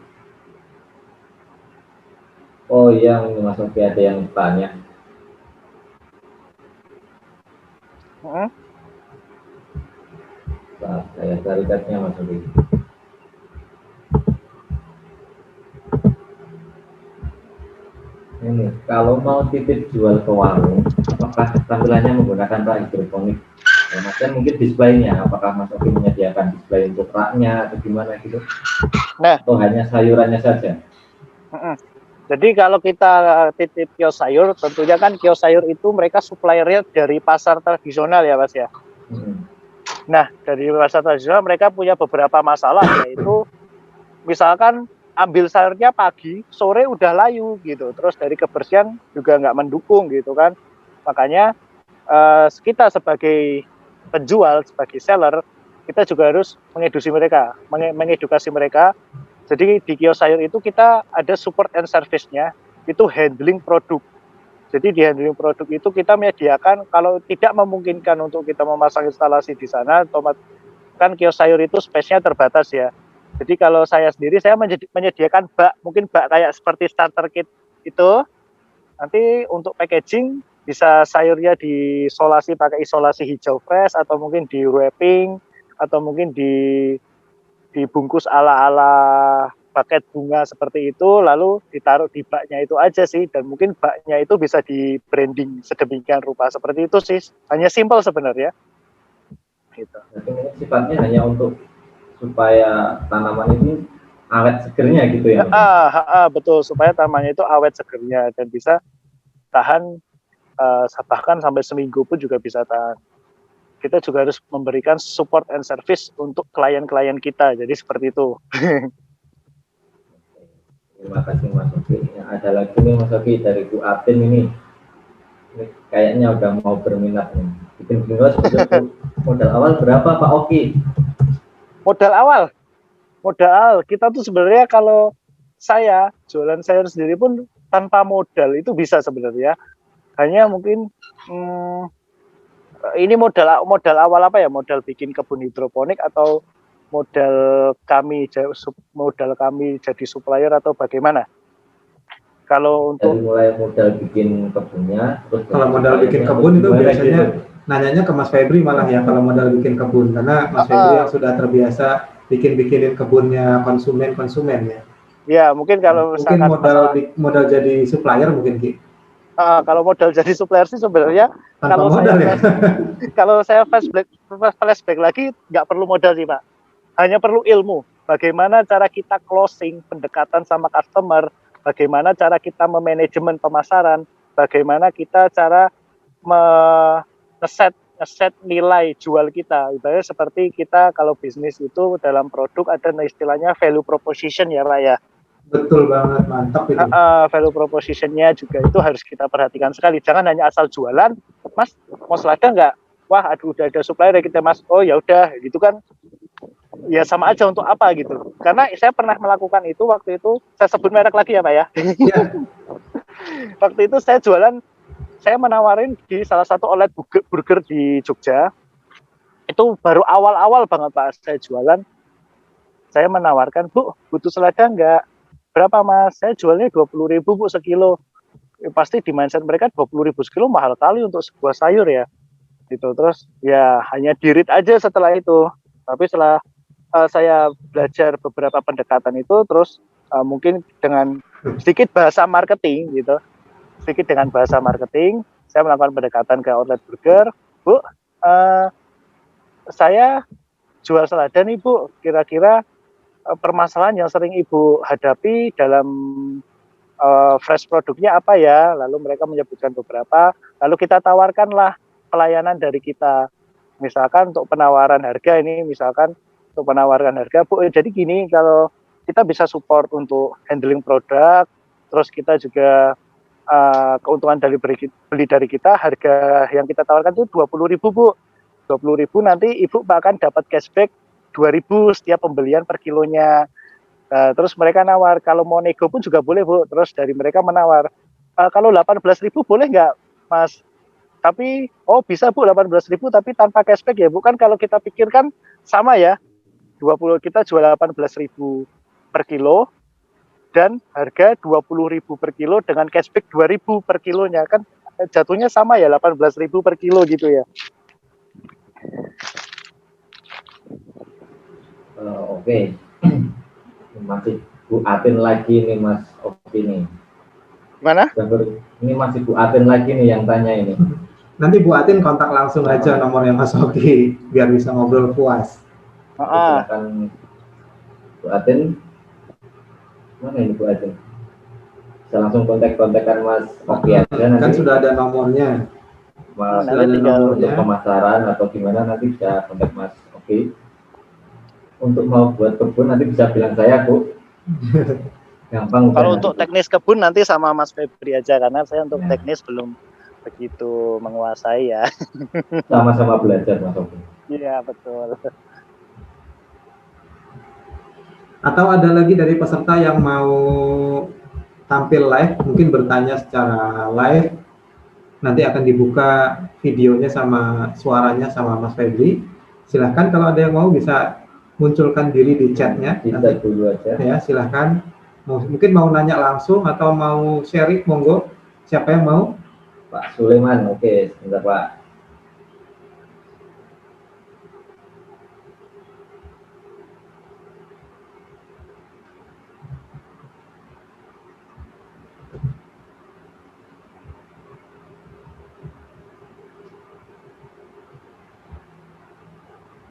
Oh iya, ini Mas Oki ada yang tanya. Mm-mm. Saat saya cari chatnya Mas Oki. Ini, kalau mau titip jual ke warung, apakah tampilannya menggunakan rak hidroponik? Ya, maksudnya mungkin displaynya, apakah Mas Oki menyediakan display untuk raknya atau gimana gitu? Nah, Atau hanya sayurannya saja? mm-mm. Jadi kalau kita titip kios sayur, tentunya kan kios sayur itu mereka suppliernya dari pasar tradisional ya Mas ya. Hmm. Nah, dari pasar tradisional mereka punya beberapa masalah, yaitu misalkan ambil sayurnya pagi, sore udah layu gitu. Terus dari kebersihan juga nggak mendukung gitu kan. Makanya kita sebagai penjual, sebagai seller, kita juga harus mengedukasi mereka. Jadi di kios sayur itu kita ada support and service-nya, itu handling produk. Jadi di handling produk itu kita menyediakan, kalau tidak memungkinkan untuk kita memasang instalasi di sana, kan kios sayur itu space-nya terbatas ya. Jadi kalau saya sendiri, saya menyediakan bak, mungkin bak kayak seperti starter kit itu, nanti untuk packaging bisa sayurnya diisolasi pakai isolasi hijau fresh, atau mungkin di wrapping, atau mungkin dibungkus ala-ala paket bunga seperti itu, lalu ditaruh di baknya itu aja sih. Dan mungkin baknya itu bisa di branding sedemikian rupa, seperti itu sih. Hanya simple sebenarnya gitu. Jadi ini sifatnya hanya untuk supaya tanaman ini awet segernya gitu ya. Betul, supaya tanamannya itu awet segernya dan bisa tahan, bahkan sampai seminggu pun juga bisa tahan. Kita juga harus memberikan support and service untuk klien-klien kita, jadi seperti itu. Terima kasih Mas Oki. Ada lagi nih Mas Oki dari Bu Atin ini kayaknya udah mau berminat nih. Bikin greenhouse modal awal berapa Pak Oki? Modal awal kita tuh sebenarnya, kalau saya jualan sayur sendiri pun tanpa modal itu bisa sebenarnya. Hanya mungkin ini modal awal apa ya, modal bikin kebun hidroponik, atau modal kami jadi supplier, atau bagaimana? Kalau Dari untuk mulai modal bikin kebunnya, terus Kalau modal bikin kebun itu biasanya nanyanya ke Mas Febri malah ya, kalau modal bikin kebun, karena Mas Febri yang sudah terbiasa bikinin kebunnya konsumen ya. Ya, mungkin kalau Mungkin misalkan modal jadi supplier mungkin Ki. kalau modal jadi supplier sih sebenarnya, Tanpa modal ya. kalau saya flashback lagi, nggak perlu modal sih Pak. Hanya perlu ilmu. Bagaimana cara kita closing pendekatan sama customer, bagaimana cara kita memanajemen pemasaran, bagaimana kita cara ngeset nilai jual kita. Ibaratnya seperti kita kalau bisnis itu dalam produk ada istilahnya value proposition ya Pak ya. Betul banget, mantap itu. Value proposition-nya juga itu harus kita perhatikan sekali. Jangan hanya asal jualan, Mas, mau selada nggak? Wah, aduh, udah ada supplier ya kita Mas. Oh ya udah, gitu kan. Ya sama aja, untuk apa gitu. Karena saya pernah melakukan itu waktu itu, saya sebut merek lagi ya Pak ya. Ya. Waktu itu saya jualan, saya menawarin di salah satu outlet burger di Jogja. Itu baru awal-awal banget Pak saya jualan. Saya menawarkan, Bu, butuh selada nggak? Berapa Mas? Saya jualnya 20.000 Bu sekilo. Pasti di mindset mereka 20.000 sekilo mahal kali untuk sebuah sayur ya. Gitu. Terus ya hanya dirit aja setelah itu. Tapi setelah saya belajar beberapa pendekatan itu, terus mungkin dengan sedikit bahasa marketing gitu. Sedikit dengan bahasa marketing, saya melakukan pendekatan ke outlet burger. Bu, saya jual selada nih Bu. Kira-kira permasalahan yang sering Ibu hadapi dalam fresh produknya apa ya? Lalu mereka menyebutkan beberapa, lalu kita tawarkanlah pelayanan dari kita. Misalkan untuk penawaran harga ini, Bu, jadi gini, kalau kita bisa support untuk handling produk, terus kita juga keuntungan dari beli dari kita, harga yang kita tawarkan itu 20.000 Bu. 20.000 nanti Ibu bahkan dapat cashback 2.000 setiap pembelian per kilonya. Terus mereka nawar, kalau mau nego pun juga boleh Bu. Terus dari mereka menawar, kalau 18.000 boleh nggak Mas? Tapi, oh bisa Bu 18.000 tapi tanpa cashback ya Bu. Kan kalau kita pikirkan sama ya, 20 kita jual 18.000 per kilo, dan harga 20.000 per kilo dengan cashback 2.000 per kilonya. Kan jatuhnya sama ya, 18.000 per kilo gitu ya. Oke. Masih Bu Atin lagi nih Mas Oki nih. Gimana? Ini masih Bu Atin lagi nih yang tanya ini. Nanti Bu Atin kontak langsung aja nomornya Mas Oki biar bisa ngobrol puas. Silakan Bu Atin. Mana ini Bu Atin? Bisa langsung kontak-kontakan Mas Oki aja nanti. Kan sudah ada nomornya. Mas Sudah ada nomornya. Untuk pemasaran atau gimana nanti bisa kontak Mas Oki. Untuk mau buat kebun nanti bisa bilang saya Bu. Gampang. Kalau untuk teknis kebun nanti sama Mas Febri aja, karena saya untuk teknis belum begitu menguasai ya. Sama-sama belajar Mas Oki. Iya betul. Atau ada lagi dari peserta yang mau tampil live, mungkin bertanya secara live, nanti akan dibuka videonya sama suaranya sama Mas Febri. Silahkan kalau ada yang mau bisa munculkan diri di chatnya. Kita dulu aja. Ya silahkan. Mungkin mau nanya langsung atau mau sharing, monggo. Siapa yang mau? Pak Sulaiman, oke, sebentar Pak.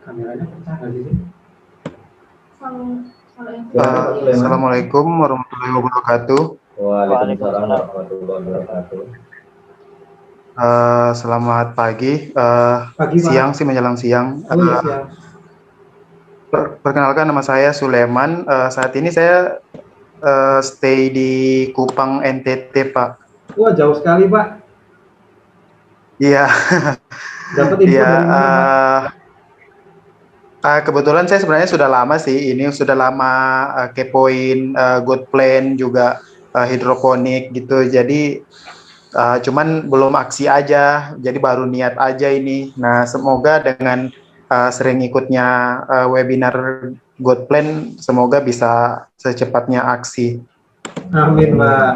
Kameranya pecah nggak di sini? Assalamualaikum warahmatullahi wabarakatuh. Waalaikumsalam warahmatullahi wabarakatuh. Selamat pagi, Pagi, Pak. siang sih menjelang siang. Oh iya, siang. Perkenalkan nama saya Sulaiman. Saat ini saya stay di Kupang NTT Pak. Wah jauh sekali Pak. Iya. Dapat info Iya. dari mana? Kebetulan saya sebenarnya sudah lama sih. Ini sudah lama kepoin good plan juga hidroponik gitu. Jadi cuman belum aksi aja. Jadi baru niat aja ini. Nah semoga dengan sering ikutnya webinar good plan, semoga bisa secepatnya aksi. Amin Pak.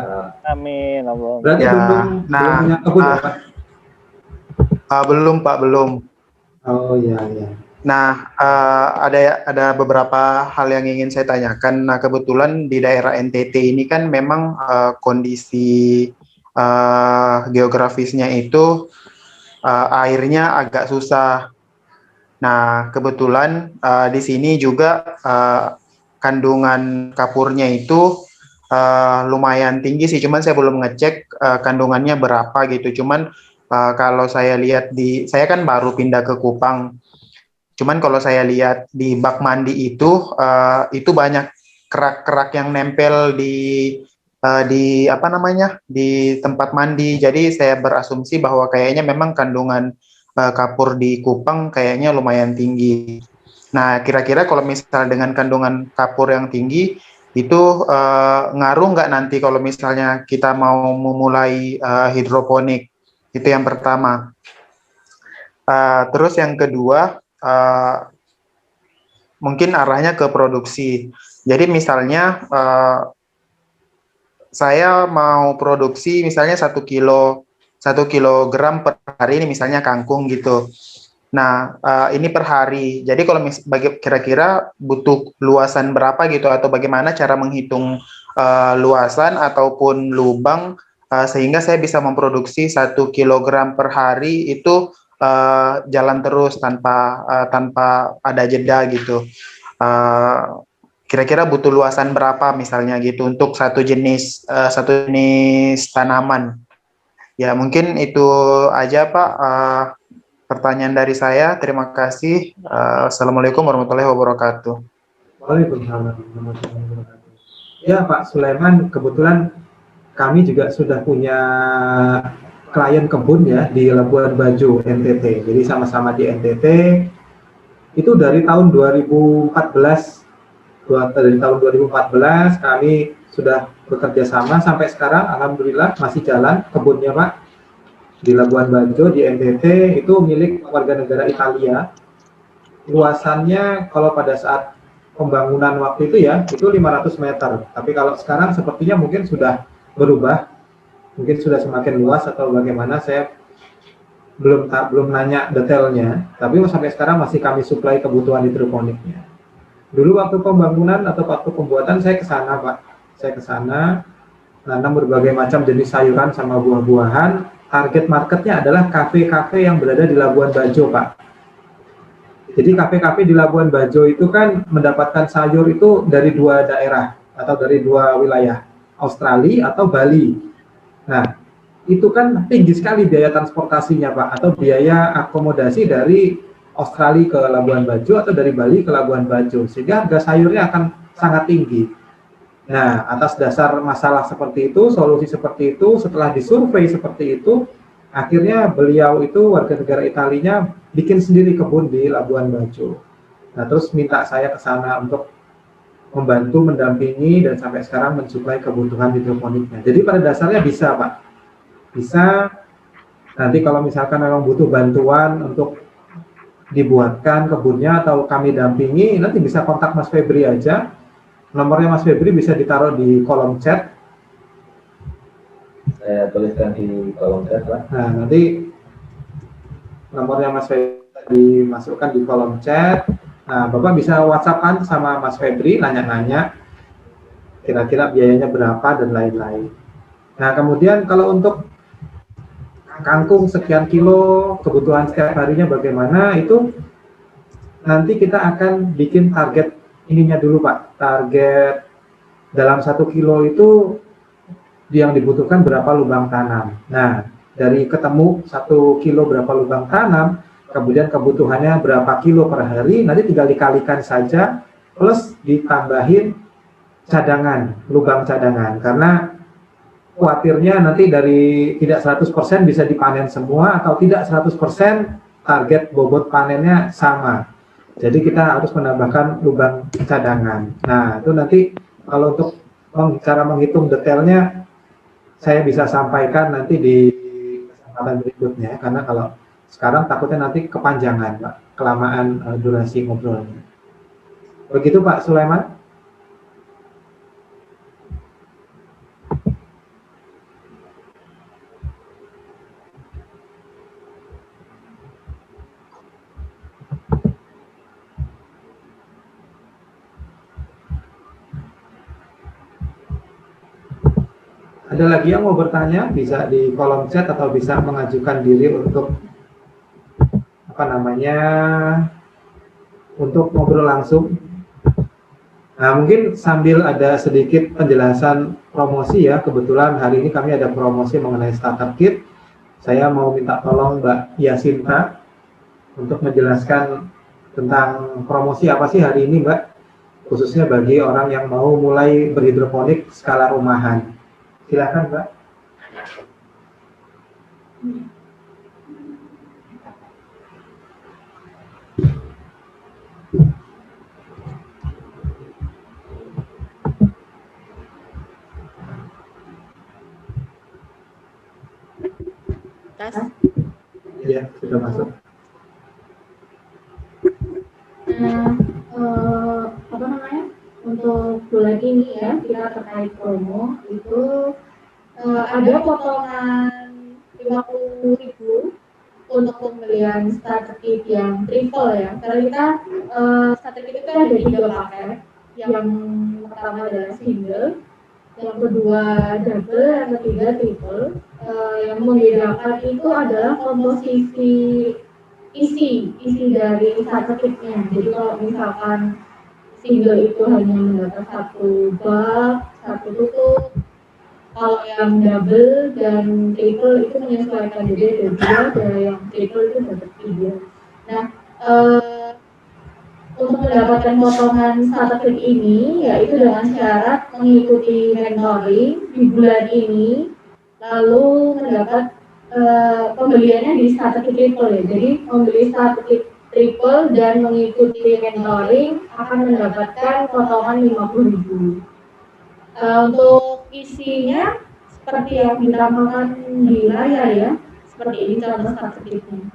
Amin. Allah. Berarti Ya, belum punya kebun ya, Pak? Belum Pak, belum. Oh iya iya. Nah, ada beberapa hal yang ingin saya tanyakan. Nah, kebetulan di daerah NTT ini kan memang kondisi geografisnya itu airnya agak susah. Nah, kebetulan di sini juga kandungan kapurnya itu lumayan tinggi sih. Cuman saya belum ngecek kandungannya berapa gitu. Cuman kalau saya lihat saya kan baru pindah ke Kupang. Cuman kalau saya lihat di bak mandi itu banyak kerak-kerak yang nempel di apa namanya di tempat mandi. Jadi saya berasumsi bahwa kayaknya memang kandungan kapur di Kupang kayaknya lumayan tinggi. Nah, kira-kira kalau misalnya dengan kandungan kapur yang tinggi itu ngaruh nggak nanti kalau misalnya kita mau memulai hidroponik? Itu yang pertama. Terus yang kedua. Mungkin arahnya ke produksi. Jadi misalnya saya mau produksi misalnya 1 kilogram per hari ini misalnya kangkung gitu. Nah ini per hari. Jadi kalau kira-kira butuh luasan berapa gitu atau bagaimana cara menghitung luasan ataupun lubang sehingga saya bisa memproduksi 1 kilogram per hari itu jalan terus tanpa ada jeda gitu. Kira-kira butuh luasan berapa misalnya gitu untuk satu jenis tanaman. Ya mungkin itu aja Pak pertanyaan dari saya. Terima kasih. Assalamualaikum warahmatullahi wabarakatuh. Waalaikumsalam warahmatullahi wabarakatuh. Ya Pak Sulaiman, kebetulan kami juga sudah punya klien kebun ya di Labuan Bajo NTT. Jadi sama-sama di NTT. itu dari tahun 2014. Dari tahun 2014 kami sudah bekerja sama sampai sekarang, alhamdulillah masih jalan kebunnya Pak, di Labuan Bajo di NTT. Itu milik warga negara Italia. Luasannya kalau pada saat pembangunan waktu itu ya itu 500 meter, tapi kalau sekarang sepertinya mungkin sudah berubah, mungkin sudah semakin luas atau bagaimana, saya belum nanya detailnya, tapi sampai sekarang masih kami suplai kebutuhan hidroponiknya. Dulu waktu pembangunan atau waktu pembuatan saya ke sana Pak, saya ke sana nanam berbagai macam jenis sayuran sama buah-buahan. Target marketnya adalah kafe-kafe yang berada di Labuan Bajo Pak. Jadi kafe-kafe di Labuan Bajo itu kan mendapatkan sayur itu dari dua daerah atau dari dua wilayah, Australia atau Bali. Nah, itu kan tinggi sekali biaya transportasinya Pak, atau biaya akomodasi dari Australia ke Labuan Bajo atau dari Bali ke Labuan Bajo, sehingga harga sayurnya akan sangat tinggi. Nah, atas dasar masalah seperti itu, solusi seperti itu, setelah disurvei seperti itu, akhirnya beliau itu warga negara Italinya bikin sendiri kebun di Labuan Bajo. Nah, terus minta saya ke sana untuk membantu, mendampingi, dan sampai sekarang mensuplai kebutuhan hidroponiknya. Jadi pada dasarnya bisa Pak, bisa. Nanti kalau misalkan memang butuh bantuan untuk dibuatkan kebunnya atau kami dampingi, nanti bisa kontak Mas Febri aja. Nomornya Mas Febri bisa ditaruh di kolom chat. Saya tuliskan di kolom chat Pak. Nah, nanti nomornya Mas Febri dimasukkan di kolom chat. Nah, Bapak bisa WhatsApp-an sama Mas Febri, nanya-nanya kira-kira biayanya berapa dan lain-lain. Nah, kemudian kalau untuk kangkung sekian kilo, kebutuhan setiap harinya bagaimana, itu nanti kita akan bikin target ininya dulu Pak. Target dalam 1 kilo itu yang dibutuhkan berapa lubang tanam. Nah, dari ketemu 1 kilo berapa lubang tanam, kemudian kebutuhannya berapa kilo per hari, nanti tinggal dikalikan saja, plus ditambahin cadangan, lubang cadangan. Karena khawatirnya nanti dari tidak 100% bisa dipanen semua, atau tidak 100% target bobot panennya sama. Jadi kita harus menambahkan lubang cadangan. Nah, itu nanti kalau untuk cara menghitung detailnya, saya bisa sampaikan nanti di kesempatan berikutnya, karena kalau sekarang takutnya nanti kepanjangan Pak, kelamaan durasi ngobrolnya. Begitu Pak Sulaiman. Ada lagi yang mau bertanya, bisa di kolom chat atau bisa mengajukan diri untuk untuk ngobrol langsung. Nah, mungkin sambil ada sedikit penjelasan promosi ya, kebetulan hari ini kami ada promosi mengenai starter kit. Saya mau minta tolong Mbak Yasinta untuk menjelaskan tentang promosi apa sih hari ini Mbak, khususnya bagi orang yang mau mulai berhidroponik skala rumahan. Silakan Mbak. Tes. Iya, sudah masuk. Nah, apa namanya? Untuk bulan ini ya, kita terkait promo itu ada potongan 50.000 untuk pembelian starter kit yang triple ya. Karena kita starter kit itu ada 3 paket. Yang pertama adalah single, yang kedua double, yang ketiga triple. Yang membedakan itu adalah komposisi isi dari starter kitnya. Jadi kalau misalkan single itu hanya mendapat 1 bak, 1 tutup. Kalau yang double dan triple itu menyesuaikan, jadi ada 2, ada yang triple itu dapat 3. Nah, untuk mendapatkan potongan starter kit ini, yaitu dengan syarat mengikuti mentoring di bulan ini, lalu mendapat pembeliannya di starter kit triple ya. Jadi membeli starter kit triple dan mengikuti mentoring akan mendapatkan potongan 50.000. Untuk isinya seperti yang ditampilkan di layar ya, seperti ini contoh subscription.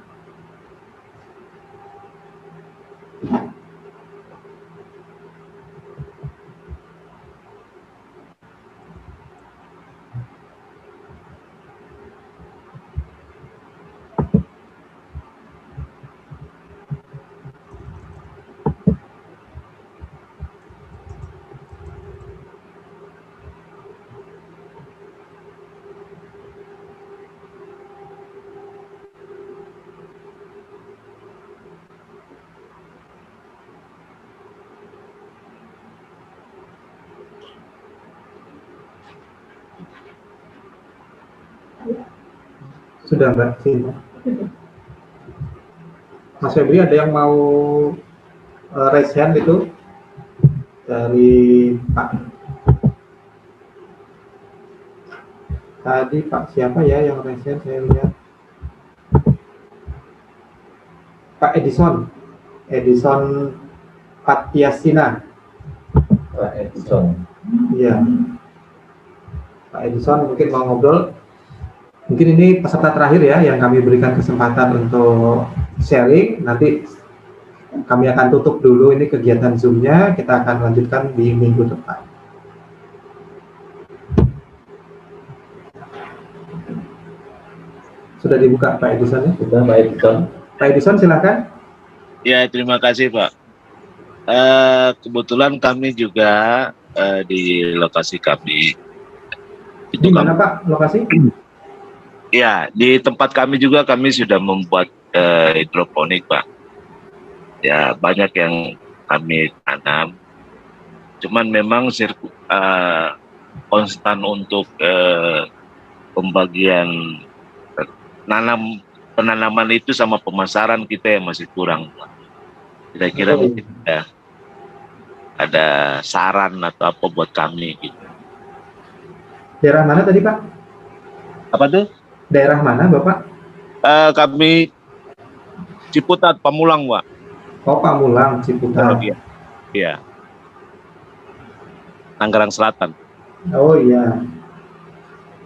Sudah Mbak Sinta. Mas Febri ada yang mau raise hand itu dari Pak. Tadi Pak siapa ya yang raise hand, saya lihat. Pak Edison Patiasina. Pak Edison. Iya. Pak Edison mungkin mau ngobrol. Mungkin ini peserta terakhir ya yang kami berikan kesempatan untuk sharing. Nanti kami akan tutup dulu ini kegiatan Zoom-nya. Kita akan lanjutkan di minggu depan. Sudah dibuka Pak Edison ya? Sudah Pak Edison. Pak Edison silakan. Ya, terima kasih Pak. Kebetulan kami juga di lokasi kami. Di mana Pak lokasi? Ya, di tempat kami juga kami sudah membuat hidroponik Pak. Ya, banyak yang kami tanam. Cuman memang konstan untuk pembagian penanaman itu sama pemasaran kita yang masih kurang Pak. Kira-kira mungkin ada saran atau apa buat kami gitu. Daerah mana tadi Pak? Apa tuh? Daerah mana Bapak? Kami Ciputat, Pamulang, Pak. Oh, Pamulang, Ciputat. Iya. Tangerang Selatan. Oh iya.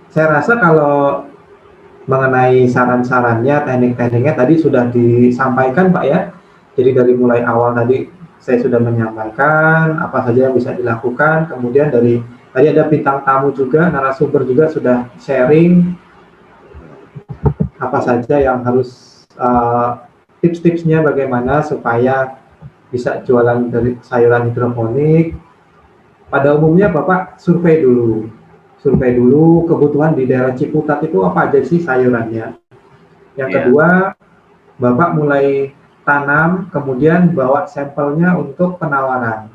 Saya rasa kalau mengenai saran-sarannya, teknik-tekniknya tadi sudah disampaikan Pak ya. Jadi dari mulai awal tadi saya sudah menyampaikan apa saja yang bisa dilakukan. Kemudian dari tadi ada bintang tamu juga, narasumber juga sudah sharing apa saja yang harus tips-tipsnya bagaimana supaya bisa jualan dari sayuran hidroponik. Pada umumnya Bapak survei dulu kebutuhan di daerah Ciputat itu apa aja sih sayurannya. Yang kedua, Bapak mulai tanam, kemudian bawa sampelnya untuk penawaran.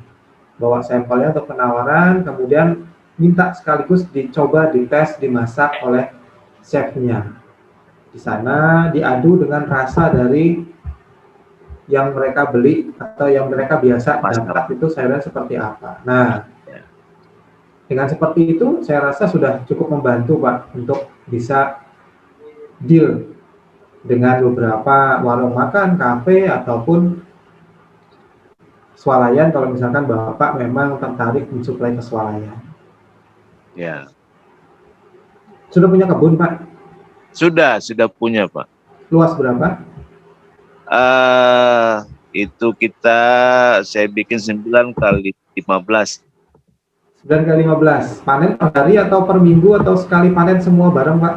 Kemudian minta sekaligus dicoba, dites, dimasak oleh chefnya. Di sana diadu dengan rasa dari yang mereka beli atau yang mereka biasa dapat itu sayuran seperti apa. Nah, dengan seperti itu saya rasa sudah cukup membantu Pak untuk bisa deal dengan beberapa warung makan, kafe ataupun swalayan kalau misalkan Bapak memang tertarik mensuplai ke swalayan. Ya. Sudah punya kebun Pak? Sudah punya Pak. Luas berapa? Itu saya bikin 9 kali 15. 9 kali 15. Panen per hari atau per minggu atau sekali panen semua bareng Pak?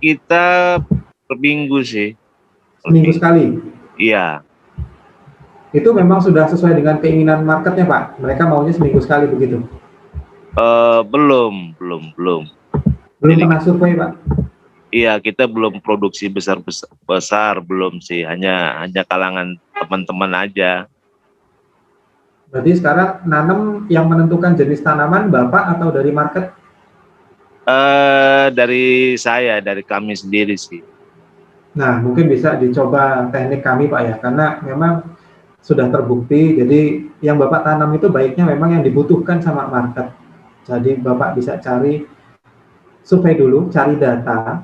Kita per minggu sih. Seminggu sekali? Iya. Itu memang sudah sesuai dengan keinginan marketnya Pak? Mereka maunya seminggu sekali begitu? Belum. Belum Jadi, pernah survei Pak? Iya, kita belum produksi besar belum sih, hanya kalangan teman-teman aja. Berarti sekarang nanam yang menentukan jenis tanaman Bapak atau dari market? Dari kami sendiri sih. Nah, mungkin bisa dicoba teknik kami Pak ya, karena memang sudah terbukti. Jadi yang Bapak tanam itu baiknya memang yang dibutuhkan sama market. Jadi Bapak bisa survei dulu, cari data,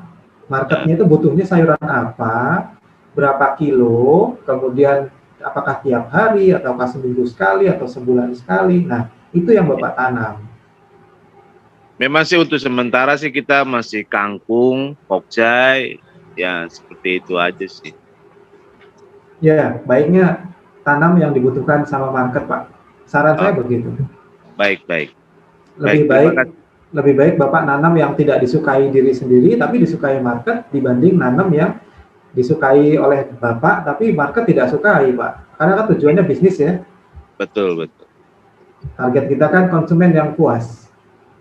marketnya itu butuhnya sayuran apa, berapa kilo, kemudian apakah tiap hari, ataukah seminggu sekali, atau sebulan sekali. Nah, itu yang Bapak tanam. Memang sih untuk sementara sih kita masih kangkung, pokcai, ya seperti itu aja sih. Ya, baiknya tanam yang dibutuhkan sama market, Pak. Saran saya begitu. Baik, baik. Lebih baik Bapak nanam yang tidak disukai diri sendiri, tapi disukai market, dibanding nanam yang disukai oleh Bapak, tapi market tidak sukai, Pak. Karena kan tujuannya bisnis ya. Betul, betul. Target kita kan konsumen yang puas.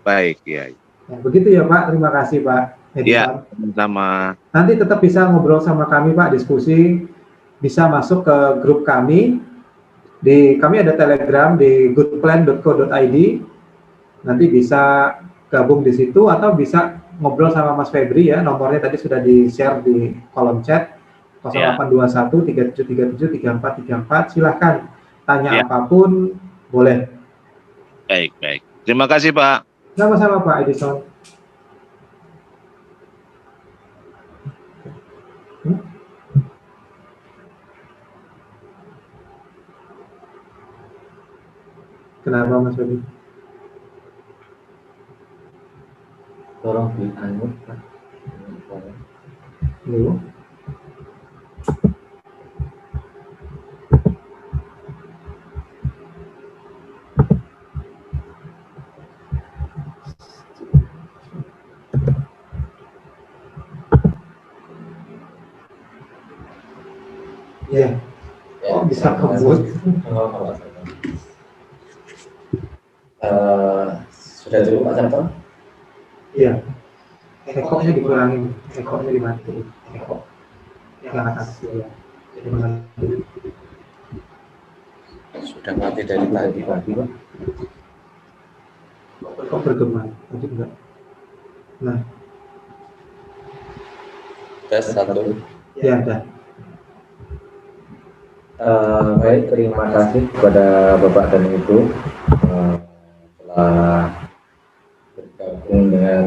Baik, ya. Ya, begitu ya Pak, terima kasih Pak Edison. Ya, sama. Nanti tetap bisa ngobrol sama kami Pak, diskusi, bisa masuk ke grup kami. Kami ada Telegram di goodplan.co.id. Nanti bisa gabung di situ atau bisa ngobrol sama Mas Febri ya. Nomornya tadi sudah di-share di kolom chat 0821 3737 3434. Silahkan tanya apapun boleh. Baik, baik. Terima kasih Pak. Sama-sama Pak Edison. Kenapa Mas Febri? Tolong di-unmute Pak. Halo. Iya. Oh, bisa kebut. Sudah cukup Pak Sabto? Iya. Ekoknya dikurangin, ekoknya dimatiin. Ekok yang atas ya. Sudah mati dari tadi Pak. Kok bergema? Tadi enggak. Nah. Tes 1. Ya, ada. Baik, terima kasih kepada Bapak dan Ibu telah bergabung dengan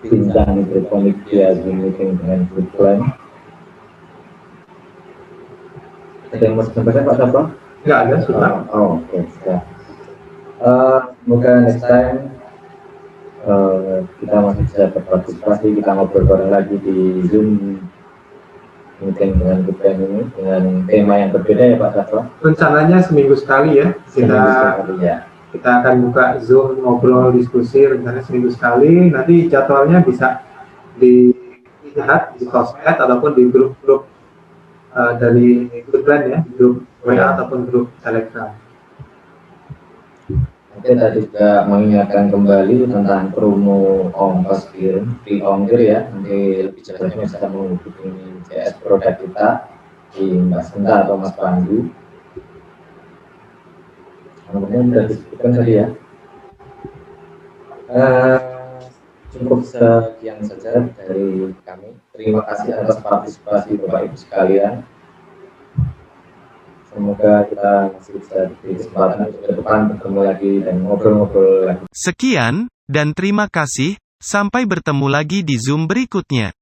bincang hidroponik via Zoom meeting dengan Goodplan. Ada yang mau disampaikan Pak Sabto? Enggak ada, sudah. Oke, sudah. Semoga next time kita masih bisa berpartisipasi, kita ngobrol bareng lagi di Zoom meeting dengan Goodplan ini dengan tema yang berbeda ya Pak Sabto. Rencananya seminggu sekali ya. Kita akan buka Zoom ngobrol diskusi rencananya seminggu sekali. Nanti jadwalnya bisa dilihat di sosmed ataupun di grup-grup dari Goodplan ya, grup WA ataupun grup Telegram. Mungkin tadi juga mengingatkan kembali tentang promo ongkos kirim di ongkir ya. Nanti lebih jelasnya bisa menghubungi CS produk kita di Mbak Senta atau Mas Pandu. Kemudian sudah disebutkan tadi ya. Cukup sekian saja dari kami. Terima kasih atas partisipasi Bapak Ibu sekalian. Semoga kita masih bisa diberi kesempatan untuk ke depan bertemu lagi dan ngobrol-ngobrol lagi. Sekian, dan terima kasih, sampai bertemu lagi di Zoom berikutnya.